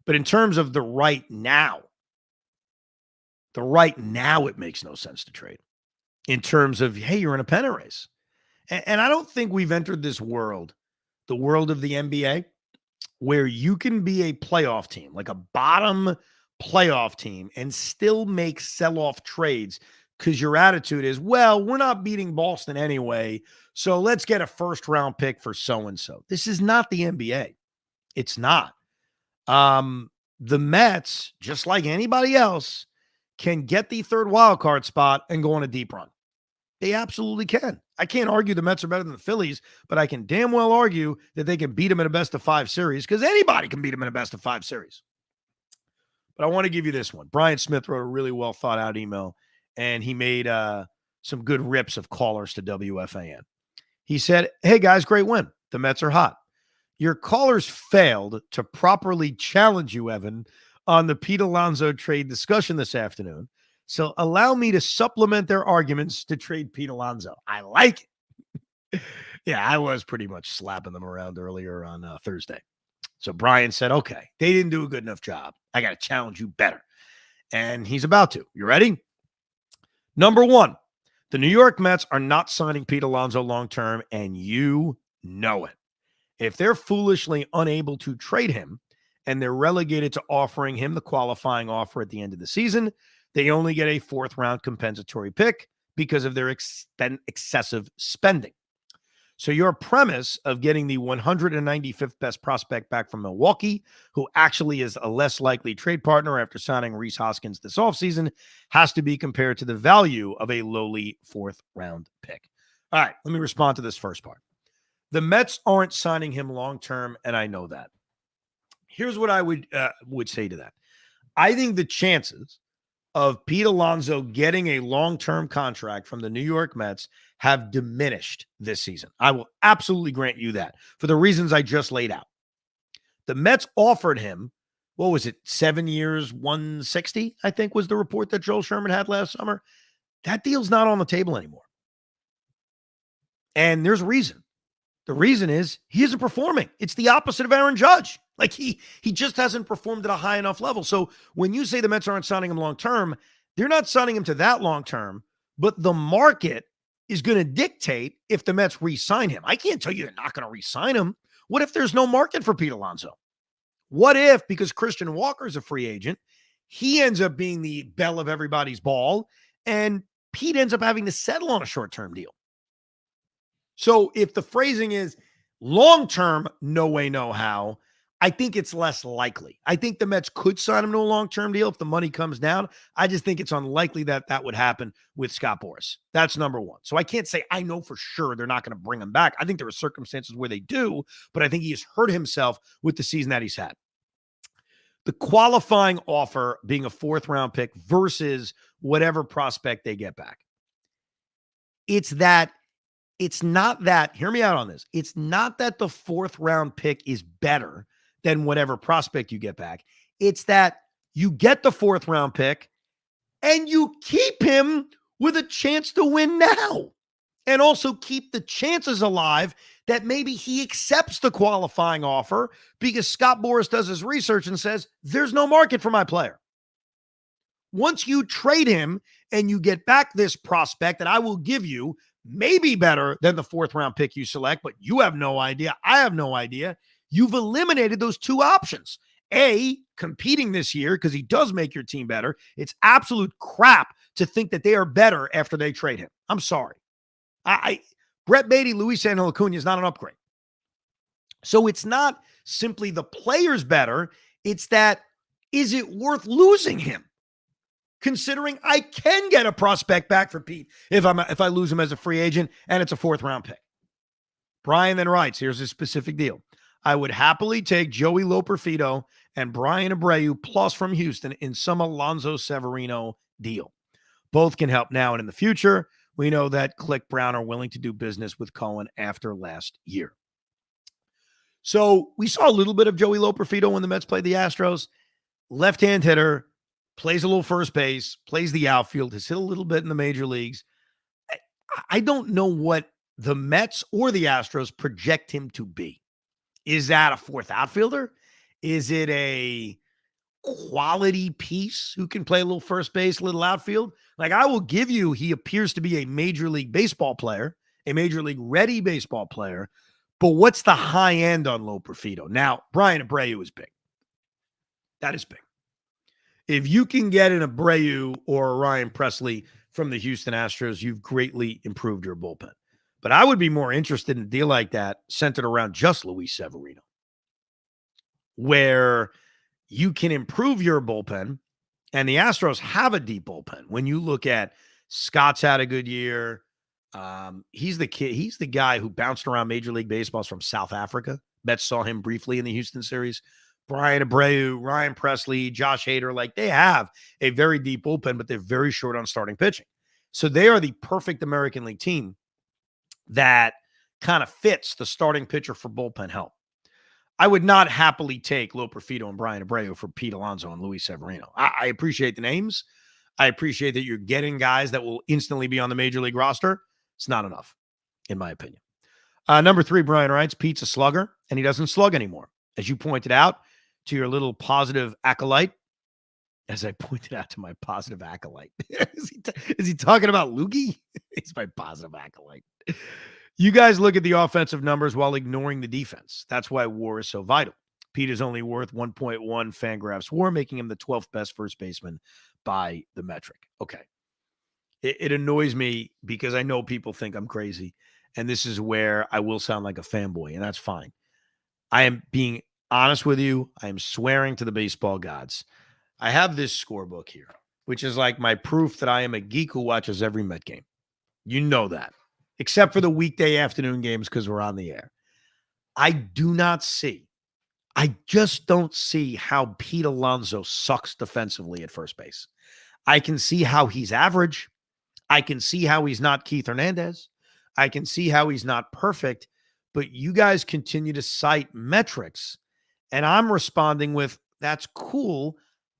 But in terms of the right now, it makes no sense to trade. In terms of, hey, you're in a pennant race. And I don't think we've entered this world, the world of the NBA, where you can be a playoff team, like a bottom playoff team, and still make sell-off trades because your attitude is, well, we're not beating Boston anyway, so let's get a first-round pick for so-and-so. This is not the NBA. It's not. The Mets, just like anybody else, can get the third wild card spot and go on a deep run. They absolutely can. I can't argue the Mets are better than the Phillies, but I can damn well argue that they can beat them in a best-of-5 series because anybody can beat them in a best-of-5 series. But I want to give you this one. Brian Smith wrote a really well-thought-out email, and he made some good rips of callers to WFAN. He said, hey, guys, great win. The Mets are hot. Your callers failed to properly challenge you, Evan, on the Pete Alonso trade discussion this afternoon. So allow me to supplement their arguments to trade Pete Alonso. I like it. Yeah, I was pretty much slapping them around earlier on Thursday. So Brian said, okay, they didn't do a good enough job. I got to challenge you better. And he's about to. You ready? Number one, the New York Mets are not signing Pete Alonso long-term, and you know it. If they're foolishly unable to trade him and they're relegated to offering him the qualifying offer at the end of the season, they only get a 4th-round compensatory pick because of their excessive spending. So your premise of getting the 195th best prospect back from Milwaukee, who actually is a less likely trade partner after signing Rhys Hoskins this offseason, has to be compared to the value of a lowly 4th-round pick. All right, let me respond to this first part. The Mets aren't signing him long-term, and I know that. Here's what I would say to that. I think the chances of Pete Alonso getting a long-term contract from the New York Mets have diminished this season. I will absolutely grant you that for the reasons I just laid out. The Mets offered him, 7 years, 160, I think was the report that Joel Sherman had last summer. That deal's not on the table anymore. And there's a reason. The reason is he isn't performing. It's the opposite of Aaron Judge. Like he just hasn't performed at a high enough level. So when you say the Mets aren't signing him long-term, they're not signing him to that long-term, but the market is going to dictate if the Mets re-sign him. I can't tell you they're not going to re-sign him. What if there's no market for Pete Alonso? What if, because Christian Walker is a free agent, he ends up being the belle of everybody's ball, and Pete ends up having to settle on a short-term deal? So if the phrasing is long-term, no way, no how, I think it's less likely. I think the Mets could sign him to a long-term deal if the money comes down. I just think it's unlikely that that would happen with Scott Boras. That's number one. So I can't say I know for sure they're not going to bring him back. I think there are circumstances where they do, but I think he has hurt himself with the season that he's had. The qualifying offer being a 4th-round pick versus whatever prospect they get back. It's not that, hear me out on this. It's not that the 4th-round pick is better than whatever prospect you get back. It's that you get the 4th-round pick and you keep him with a chance to win now, and also keep the chances alive that maybe he accepts the qualifying offer because Scott Boras does his research and says, there's no market for my player. Once you trade him and you get back this prospect that I will give you, maybe better than the 4th-round pick you select, but you have no idea. I have no idea. You've eliminated those two options. A, competing this year because he does make your team better. It's absolute crap to think that they are better after they trade him. I'm sorry. Brett Beatty, Luis Angel Acuna is not an upgrade. So it's not simply the players better. It's that, is it worth losing him? Considering I can get a prospect back for Pete if I lose him as a free agent and it's a 4th round pick. Brian then writes, here's a specific deal. I would happily take Joey Loperfido and Brian Abreu plus from Houston in some Alonso Severino deal. Both can help now and in the future. We know that Click Brown are willing to do business with Cohen after last year. So we saw a little bit of Joey Loperfido when the Mets played the Astros. Left-hand hitter, plays a little first base, plays the outfield, has hit a little bit in the major leagues. I don't know what the Mets or the Astros project him to be. Is that a 4th outfielder? Is it a quality piece who can play a little first base, a little outfield? Like, I will give you, he appears to be a Major League Baseball player, a Major League ready baseball player. But what's the high end on Loperfido? Now, Brian Abreu is big. That is big. If you can get an Abreu or a Ryan Presley from the Houston Astros, you've greatly improved your bullpen. But I would be more interested in a deal like that centered around just Luis Severino, where you can improve your bullpen, and the Astros have a deep bullpen. When you look at Scott's had a good year. He's the kid. He's the guy who bounced around Major League Baseball from South Africa. Mets saw him briefly in the Houston series. Brian Abreu, Ryan Presley, Josh Hader, like, they have a very deep bullpen, but they're very short on starting pitching. So they are the perfect American League team that kind of fits the starting pitcher for bullpen help. I would not happily take Loperfido and Brian Abreu for Pete Alonso and Luis Severino. I appreciate the names. I appreciate that you're getting guys that will instantly be on the Major League roster. It's not enough, in my opinion. Number 3, Brian writes, Pete's a slugger, and he doesn't slug anymore. As you pointed out to your little positive acolyte, as I pointed out to my positive acolyte. Is he talking about Loogie? He's my positive acolyte. You guys look at the offensive numbers while ignoring the defense. That's why WAR is so vital. Pete is only worth 1.1 Fangraphs WAR, making him the 12th best first baseman by the metric. Okay. It annoys me because I know people think I'm crazy, and this is where I will sound like a fanboy, and that's fine. I am being honest with you. I am swearing to the baseball gods. I have this scorebook here, which is like my proof that I am a geek who watches every Met game. You know that, except for the weekday afternoon games because we're on the air. I just don't see how Pete Alonso sucks defensively at first base. I can see how he's average. I can see how he's not Keith Hernandez. I can see how he's not perfect, but you guys continue to cite metrics, and I'm responding with, that's cool.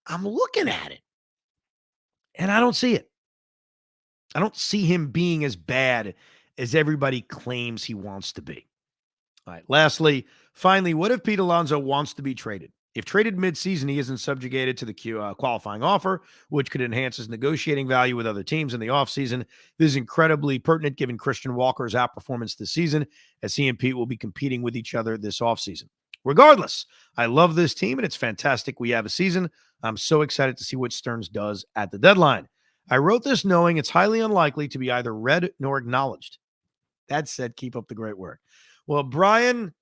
I'm looking at it, and I don't see it. I don't see him being as bad as everybody claims he wants to be. All right. Lastly, finally, what if Pete Alonso wants to be traded? If traded midseason, he isn't subjugated to the qualifying offer, which could enhance his negotiating value with other teams in the offseason. This is incredibly pertinent given Christian Walker's outperformance this season, as he and Pete will be competing with each other this offseason. Regardless, I love this team, and it's fantastic we have a season. I'm so excited to see what Stearns does at the deadline. I wrote this knowing it's highly unlikely to be either read nor acknowledged. That said, keep up the great work. Well, Brian,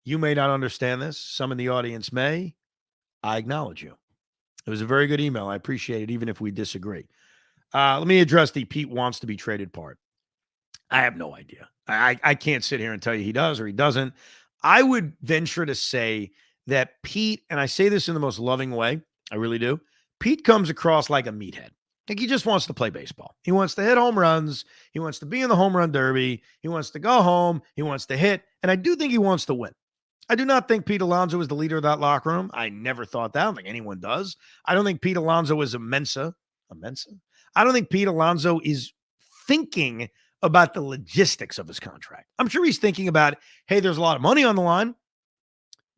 you may not understand this. Some in the audience may. I acknowledge you. It was a very good email. I appreciate it, even if we disagree. Let me address the Pete wants to be traded part. I have no idea. I can't sit here and tell you he does or he doesn't. I would venture to say that Pete, and I say this in the most loving way, I really do, Pete comes across like a meathead. Like, he just wants to play baseball. He wants to hit home runs. He wants to be in the home run derby. He wants to go home. He wants to hit. And I do think he wants to win. I do not think Pete Alonso is the leader of that locker room. I never thought that. I don't think anyone does. I don't think Pete Alonso is a Mensa. I don't think Pete Alonso is thinking about the logistics of his contract. I'm sure he's thinking about, hey, there's a lot of money on the line.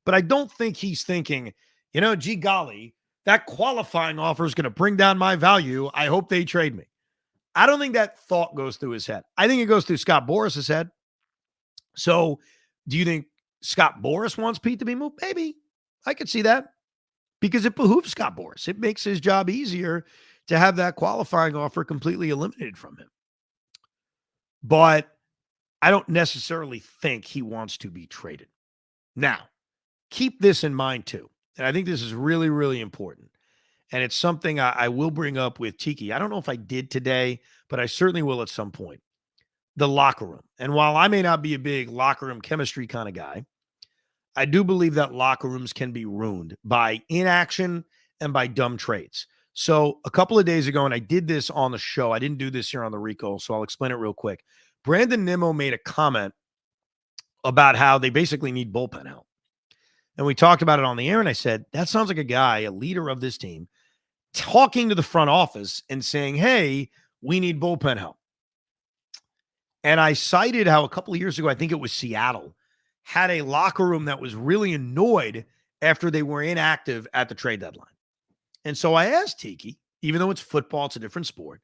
But I don't think he's thinking, gee golly, that qualifying offer is going to bring down my value. I hope they trade me. I don't think that thought goes through his head. I think it goes through Scott Boris's head. So do you think Scott Boras wants Pete to be moved? Maybe. I could see that because it behooves Scott Boras. It makes his job easier to have that qualifying offer completely eliminated from him. But I don't necessarily think he wants to be traded. Now, keep this in mind too. And I think this is really, really important. And it's something I will bring up with Tiki. I don't know if I did today, but I certainly will at some point. The locker room. And while I may not be a big locker room chemistry kind of guy, I do believe that locker rooms can be ruined by inaction and by dumb trades. So a couple of days ago, and I did this on the show, I didn't do this here on the Rico, so I'll explain it real quick. Brandon Nimmo made a comment about how they basically need bullpen help. And we talked about it on the air, and I said, that sounds like a guy, a leader of this team, talking to the front office and saying, hey, we need bullpen help. And I cited how a couple of years ago, I think it was Seattle, had a locker room that was really annoyed after they were inactive at the trade deadline. And so I asked Tiki, even though it's football, it's a different sport,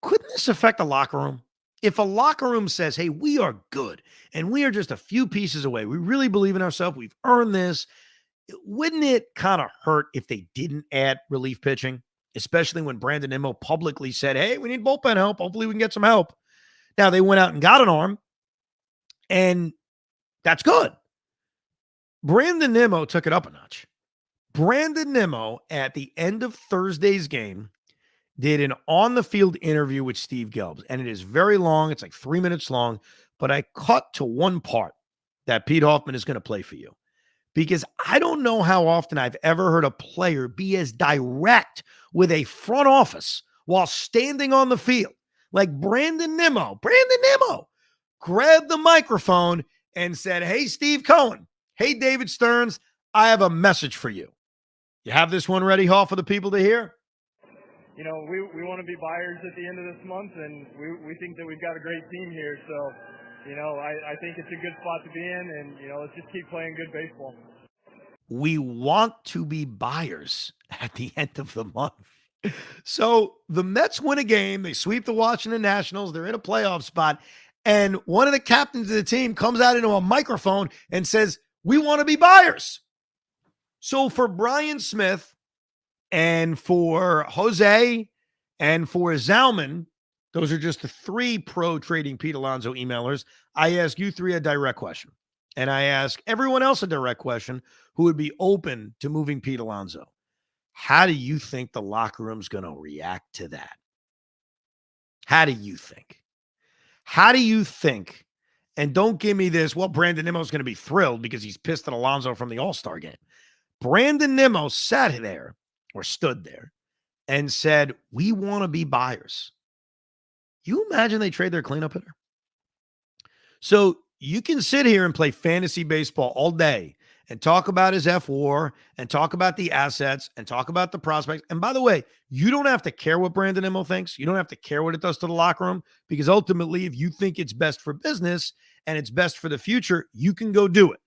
couldn't this affect the locker room? If a locker room says, hey, we are good and we are just a few pieces away, we really believe in ourselves, we've earned this, wouldn't it kind of hurt if they didn't add relief pitching, especially when Brandon Nimmo publicly said, hey, we need bullpen help. Hopefully we can get some help. Now, they went out and got an arm, and that's good. Brandon Nimmo took it up a notch. Brandon Nimmo, at the end of Thursday's game, did an on-the-field interview with Steve Gelbs, and it is very long. It's like 3 minutes long, but I cut to one part that Pete Hoffman is going to play for you, because I don't know how often I've ever heard a player be as direct with a front office while standing on the field. Like Brandon Nimmo grabbed the microphone and said, hey, Steve Cohen, hey, David Stearns, I have a message for you. You have this one ready, Hall, for the people to hear? You know, we want to be buyers at the end of this month, and we think that we've got a great team here. So, you know, I think it's a good spot to be in, and, you know, let's just keep playing good baseball. We want to be buyers at the end of the month. So the Mets win a game. They sweep the Washington Nationals. They're in a playoff spot. And one of the captains of the team comes out into a microphone and says, we want to be buyers. So for Brian Smith and for Jose and for Zalman, those are just the three pro trading Pete Alonso emailers. I ask you three a direct question. And I ask everyone else a direct question who would be open to moving Pete Alonso. How do you think the locker room's going to react to that? How do you think? How do you think? And don't give me this, well, Brandon Nimmo's going to be thrilled because he's pissed at Alonso from the All-Star game. Brandon Nimmo sat there or stood there and said, we want to be buyers. You imagine they trade their cleanup hitter? So you can sit here and play fantasy baseball all day and talk about his F-WAR and talk about the assets and talk about the prospects. And by the way, you don't have to care what Brandon Nimmo thinks. You don't have to care what it does to the locker room, because ultimately, if you think it's best for business and it's best for the future, you can go do it.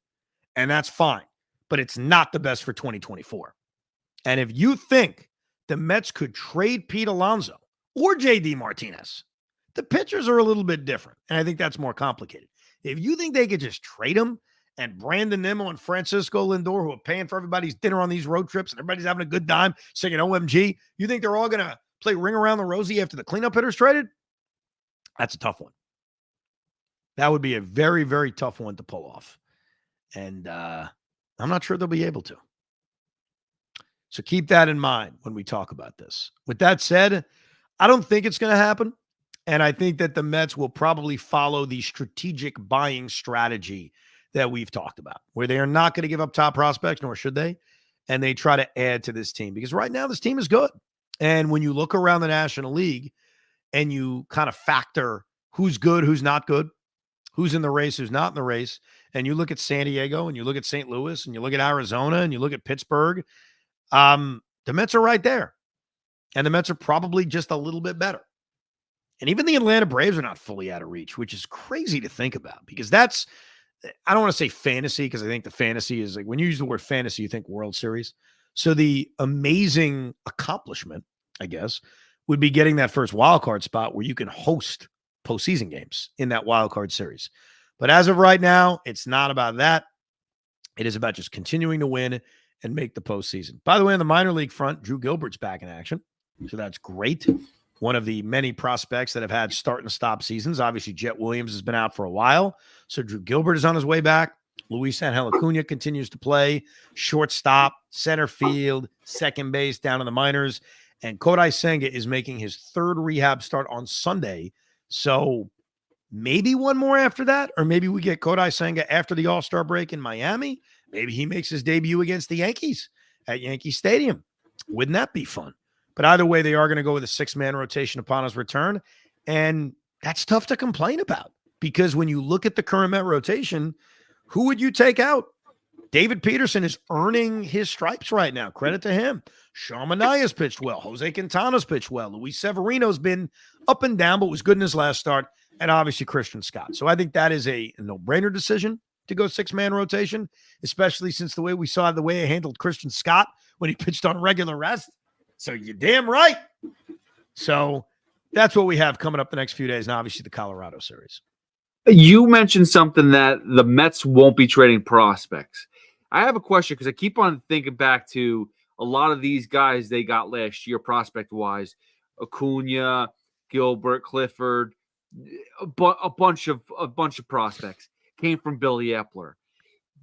And that's fine. But it's not the best for 2024. And if you think the Mets could trade Pete Alonso or JD Martinez, the pitchers are a little bit different. And I think that's more complicated. If you think they could just trade him, and Brandon Nimmo and Francisco Lindor, who are paying for everybody's dinner on these road trips and everybody's having a good time singing OMG, you think they're all going to play Ring Around the Rosie after the cleanup hitter's traded? That's a tough one. That would be a very, very tough one to pull off. And I'm not sure they'll be able to. So keep that in mind when we talk about this. With that said, I don't think it's going to happen. And I think that the Mets will probably follow the strategic buying strategy that we've talked about, where they are not going to give up top prospects, nor should they, and they try to add to this team, because right now this team is good. And when you look around the National League and you kind of factor who's good, who's not good, who's in the race, who's not in the race, and you look at San Diego and you look at St. Louis and you look at Arizona and you look at Pittsburgh, the Mets are right there. And the Mets are probably just a little bit better. And even the Atlanta Braves are not fully out of reach, which is crazy to think about, because that's, I don't want to say fantasy, because I think the fantasy is like, when you use the word fantasy, you think World Series. So the amazing accomplishment, I guess, would be getting that first wild card spot where you can host postseason games in that wild card series. But as of right now, it's not about that. It is about just continuing to win and make the postseason. By the way, on the minor league front, Drew Gilbert's back in action. So that's great. One of the many prospects that have had start and stop seasons. Obviously, Jet Williams has been out for a while. So Drew Gilbert is on his way back. Luis Angel Acuna continues to play shortstop, center field, second base down in the minors. And Kodai Senga is making his third rehab start on Sunday. So maybe one more after that, or maybe we get Kodai Senga after the All-Star break in Miami. Maybe he makes his debut against the Yankees at Yankee Stadium. Wouldn't that be fun? But either way, they are going to go with a 6-man rotation upon his return. And that's tough to complain about because when you look at the current Met rotation, who would you take out? David Peterson is earning his stripes right now. Credit to him. Sean Manaea's pitched well. Jose Quintana's pitched well. Luis Severino's been up and down, but was good in his last start. And obviously Christian Scott. So I think that is a no-brainer decision to go 6-man rotation, especially since the way we saw the way it handled Christian Scott when he pitched on regular rest. So you're damn right. So that's what we have coming up the next few days, and obviously the Colorado series. You mentioned something that the Mets won't be trading prospects. I have a question because I keep on thinking back to a lot of these guys they got last year, prospect-wise. Acuna, Gilbert, Clifford, a bunch of prospects came from Billy Epler.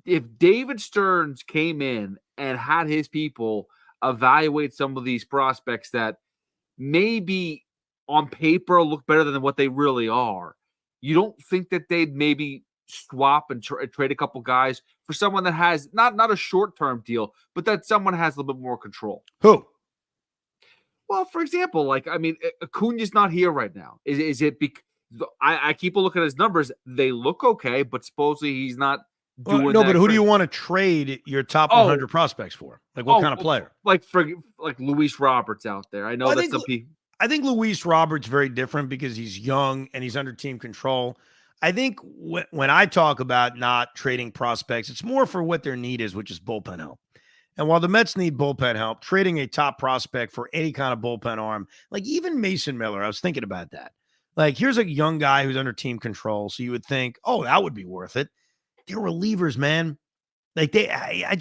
If David Stearns came in and had his people evaluate some of these prospects that maybe on paper look better than what they really are, you don't think that they'd maybe swap and trade a couple guys for someone that has not a short-term deal, but that someone has a little bit more control? Who? Well, for example, Acuna's not here right now. Is it because I keep a look at his numbers? They look okay, but supposedly he's not doing no, but who do you want to trade your top 100 prospects for? Like what kind of player? Like Luis Roberts out there. I know well, that's some people. I think Luis Roberts very different because he's young and he's under team control. I think when I talk about not trading prospects, it's more for what their need is, which is bullpen help. And while the Mets need bullpen help, trading a top prospect for any kind of bullpen arm, like even Mason Miller, I was thinking about that. Like, here's a young guy who's under team control. So you would think, oh, that would be worth it. They're relievers, man. Like I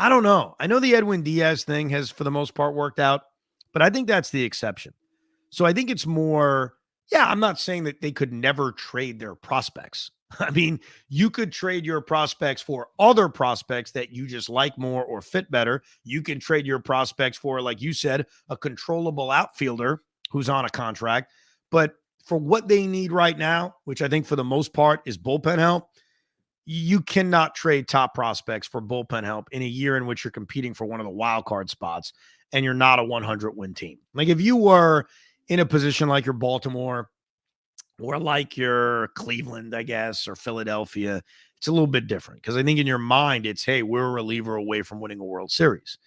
don't know. I know the Edwin Diaz thing has, for the most part, worked out, but I think that's the exception. So I think it's more, I'm not saying that they could never trade their prospects. I mean, you could trade your prospects for other prospects that you just like more or fit better. You can trade your prospects for, like you said, a controllable outfielder who's on a contract. But for what they need right now, which I think for the most part is bullpen help, you cannot trade top prospects for bullpen help in a year in which you're competing for one of the wild card spots and you're not a 100-win team. Like if you were in a position like your Baltimore or like your Cleveland, I guess, or Philadelphia, it's a little bit different because I think in your mind it's, hey, we're a reliever away from winning a World Series.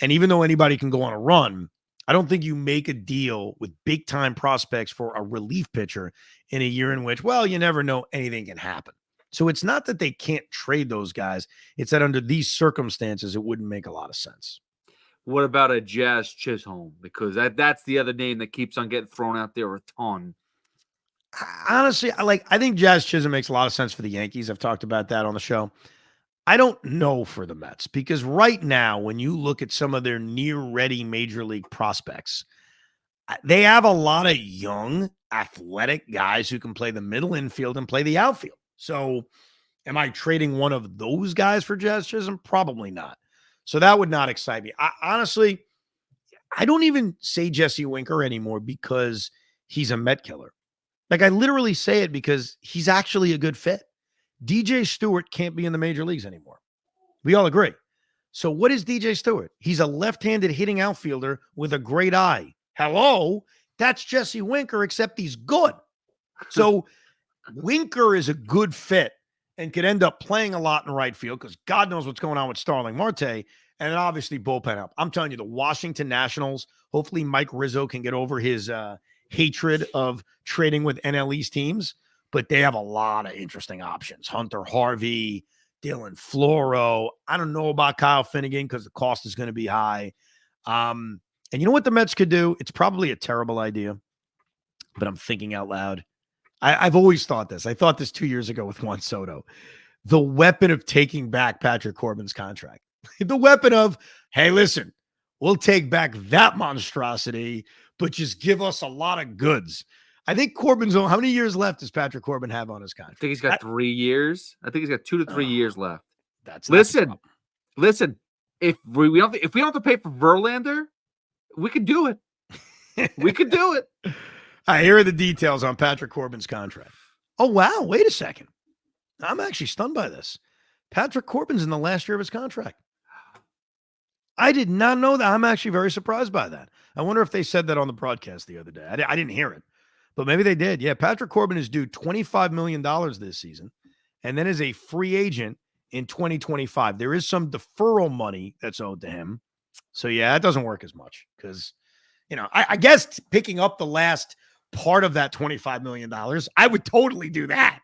And even though anybody can go on a run, I don't think you make a deal with big-time prospects for a relief pitcher in a year in which, well, you never know, anything can happen. So it's not that they can't trade those guys. It's that under these circumstances, it wouldn't make a lot of sense. What about a Jazz Chisholm? Because that's the other name that keeps on getting thrown out there a ton. Honestly, I think Jazz Chisholm makes a lot of sense for the Yankees. I've talked about that on the show. I don't know for the Mets because right now, when you look at some of their near-ready major league prospects, they have a lot of young, athletic guys who can play the middle infield and play the outfield. So am I trading one of those guys for Jazz Chisholm? Probably not. So that would not excite me. Honestly, I don't even say Jesse Winker anymore because he's a Met killer. Like I literally say it because he's actually a good fit. DJ Stewart can't be in the major leagues anymore. We all agree. So what is DJ Stewart? He's a left-handed hitting outfielder with a great eye. Hello? That's Jesse Winker, except he's good. So Winker is a good fit and could end up playing a lot in right field because God knows what's going on with Starling Marte, and then obviously bullpen help. I'm telling you, the Washington Nationals, hopefully Mike Rizzo can get over his hatred of trading with NL East teams, but they have a lot of interesting options. Hunter Harvey, Dylan Floro. I don't know about Kyle Finnegan because the cost is going to be high. And you know what the Mets could do? It's probably a terrible idea, but I'm thinking out loud. I've always thought this. I thought this 2 years ago with Juan Soto. The weapon of taking back Patrick Corbin's contract. The weapon of, hey, listen, we'll take back that monstrosity, but just give us a lot of goods. I think Corbin's on. How many years left does Patrick Corbin have on his I contract? think he's got 3 years. I think he's got 2 to 3 years left. That's Listen. If we don't have to pay for Verlander, we could do it. We could do it. All right, here are the details on Patrick Corbin's contract. Oh, wow. Wait a second. I'm actually stunned by this. Patrick Corbin's in the last year of his contract. I did not know that. I'm actually very surprised by that. I wonder if they said that on the broadcast the other day. I didn't hear it, but maybe they did. Yeah, Patrick Corbin is due $25 million this season and then is a free agent in 2025. There is some deferral money that's owed to him. So, yeah, it doesn't work as much because, I guess picking up the last part of that $25 million, I would totally do that.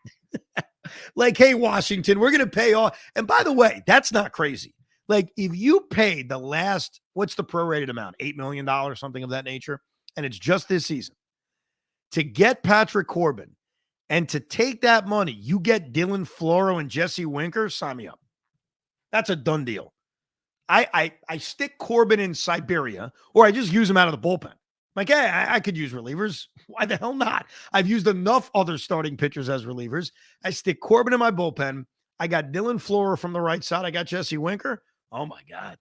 Like, hey, Washington, we're going to pay all. And by the way, that's not crazy. Like, if you paid the last, what's the prorated amount? $8 million, something of that nature. And it's just this season. To get Patrick Corbin and to take that money, you get Dylan Floro and Jesse Winker, sign me up. That's a done deal. I stick Corbin in Siberia, or I just use him out of the bullpen. Like, hey, I could use relievers. Why the hell not? I've used enough other starting pitchers as relievers. I stick Corbin in my bullpen. I got Dylan Floro from the right side. I got Jesse Winker. Oh, my God.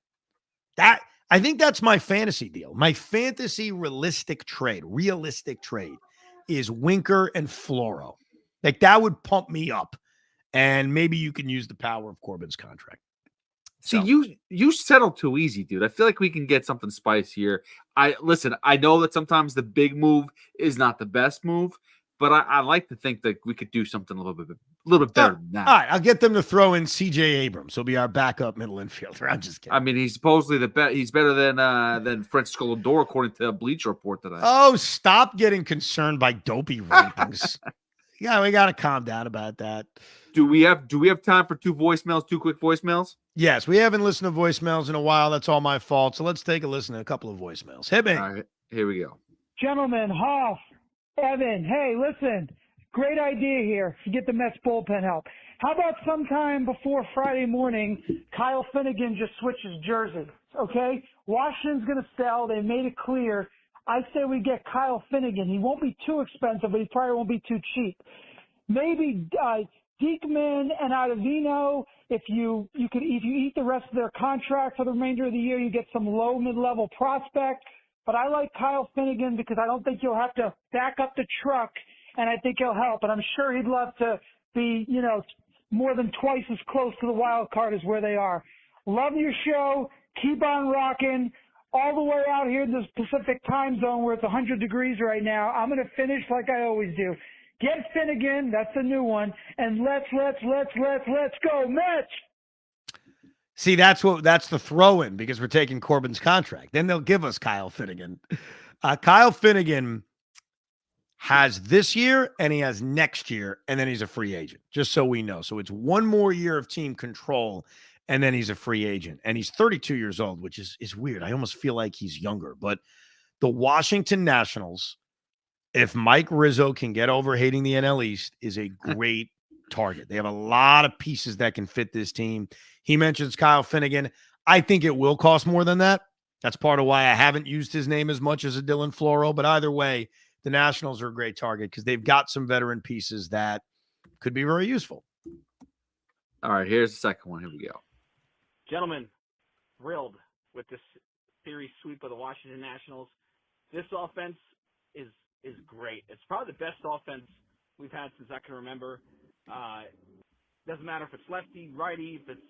I think that's my fantasy deal. My fantasy realistic trade is Winker and Floro. Like, that would pump me up. And maybe you can use the power of Corbin's contract. See, you settle too easy, dude. I feel like we can get something spicier. I know that sometimes the big move is not the best move, but I like to think that we could do something a little bit better than that. All right, I'll get them to throw in C.J. Abrams. He'll be our backup middle infielder. I'm just kidding. I mean, he's supposedly he's better than Francisco Lindor, according to a Bleacher Report today. Oh, stop getting concerned by dopey rankings. Yeah, we got to calm down about that. Do we have time for two quick voicemails? Yes, we haven't listened to voicemails in a while. That's all my fault. So let's take a listen to a couple of voicemails. Hit me. All right, here we go. Gentlemen, Hoff, Evan, hey, listen, great idea here to get the Mets bullpen help. How about sometime before Friday morning, Kyle Finnegan just switches jerseys, okay? Washington's going to sell. They made it clear. I say we get Kyle Finnegan. He won't be too expensive, but he probably won't be too cheap. Maybe Diekman and Ottavino, if you eat the rest of their contract for the remainder of the year, you get some low mid-level prospect. But I like Kyle Finnegan because I don't think you'll have to back up the truck, and I think he'll help. And I'm sure he'd love to be, more than twice as close to the wild card as where they are. Love your show. Keep on rocking. All the way out here in this Pacific time zone where it's 100 degrees right now, I'm going to finish like I always do. Get Finnegan, that's a new one, and let's go Mets. See, that's the throw-in because we're taking Corbin's contract. Then they'll give us Kyle Finnegan. Kyle Finnegan has this year and he has next year, and then he's a free agent, just so we know. So it's one more year of team control, and then he's a free agent. And he's 32 years old, which is weird. I almost feel like he's younger. But the Washington Nationals, if Mike Rizzo can get over hating the NL East, is a great target. They have a lot of pieces that can fit this team. He mentions Kyle Finnegan. I think it will cost more than that. That's part of why I haven't used his name as much as a Dylan Floro. But either way, the Nationals are a great target because they've got some veteran pieces that could be very useful. All right, here's the second one. Here we go. Gentlemen, thrilled with this series sweep of the Washington Nationals. This offense is great. It's probably the best offense we've had since I can remember. Doesn't matter if it's lefty, righty, if it's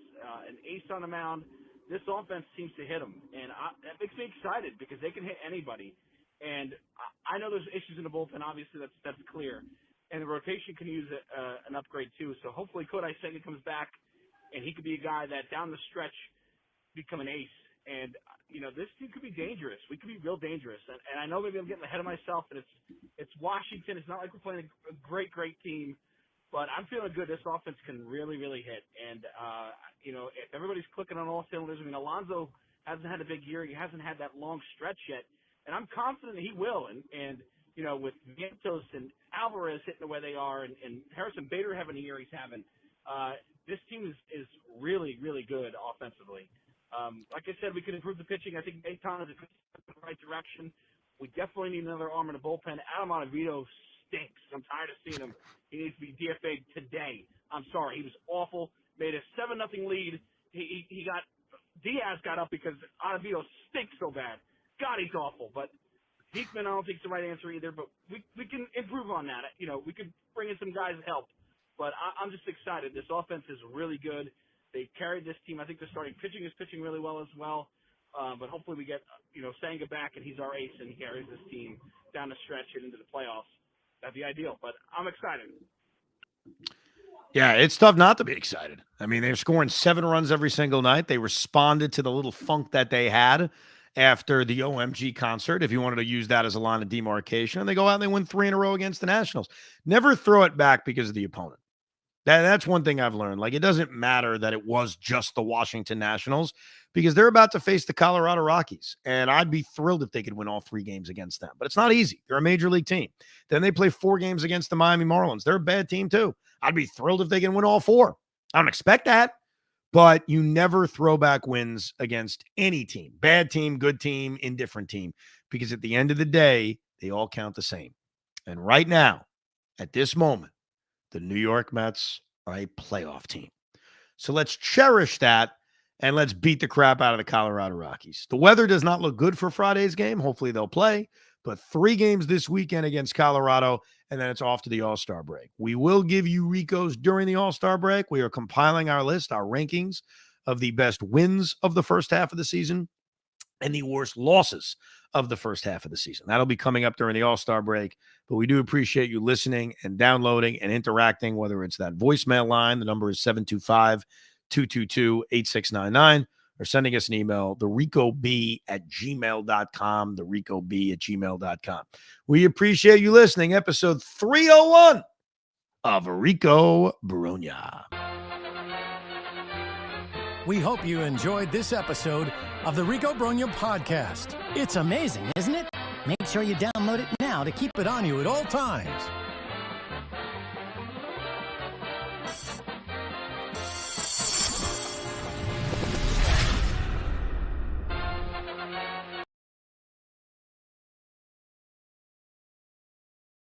an ace on the mound. This offense seems to hit them, and that makes me excited because they can hit anybody. And I know there's issues in the bullpen. Obviously, that's clear. And the rotation can use an upgrade too. So hopefully, Kodai Senga comes back, and he could be a guy that down the stretch become an ace. And this team could be dangerous. We could be real dangerous. And I know maybe I'm getting ahead of myself, and it's Washington. It's not like we're playing a great team, but I'm feeling good. This offense can really, really hit. And, if everybody's clicking on all cylinders, Alonso hasn't had a big year. He hasn't had that long stretch yet. And I'm confident that he will. And with Vientos and Alvarez hitting the way they are and Harrison Bader having a year he's having, this team is really, really good offensively. Like I said, we could improve the pitching. I think Aton is in the right direction. We definitely need another arm in the bullpen. Adam Ottavino stinks. I'm tired of seeing him. He needs to be DFA'd today. I'm sorry. He was awful. Made a 7-0 lead. Diaz got up because Ottavino stinks so bad. God, he's awful. But Heekman, I don't think is the right answer either. But we can improve on that. We could bring in some guys to help. But I'm just excited. This offense is really good. They carried this team. I think the starting pitching is pitching really well as well. But hopefully we get, Senga back and he's our ace and he carries this team down the stretch and into the playoffs. That'd be ideal. But I'm excited. Yeah, it's tough not to be excited. I mean, they're scoring 7 runs every single night. They responded to the little funk that they had after the OMG concert, if you wanted to use that as a line of demarcation. And they go out and they win 3 in a row against the Nationals. Never throw it back because of the opponent. That's one thing I've learned. Like, it doesn't matter that it was just the Washington Nationals because they're about to face the Colorado Rockies. And I'd be thrilled if they could win all 3 games against them. But it's not easy. They're a major league team. Then they play 4 games against the Miami Marlins. They're a bad team too. I'd be thrilled if they can win all 4. I don't expect that. But you never throw back wins against any team. Bad team, good team, indifferent team. Because at the end of the day, they all count the same. And right now, at this moment, the New York Mets are a playoff team. So let's cherish that and let's beat the crap out of the Colorado Rockies. The weather does not look good for Friday's game. Hopefully they'll play. But 3 games this weekend against Colorado, and then it's off to the All-Star break. We will give you Rico's during the All-Star break. We are compiling our list, our rankings of the best wins of the first half of the season and the worst losses of the first half of the season. That'll be coming up during the All-Star break. But we do appreciate you listening and downloading and interacting, whether it's that voicemail line. The number is 725-222-8699. Or sending us an email, thericob@gmail.com, thericob@gmail.com. We appreciate you listening. Episode 301 of Rico Brogna. We hope you enjoyed this episode of the Rico Brogna podcast. It's amazing, isn't it? Make sure you download it now to keep it on you at all times.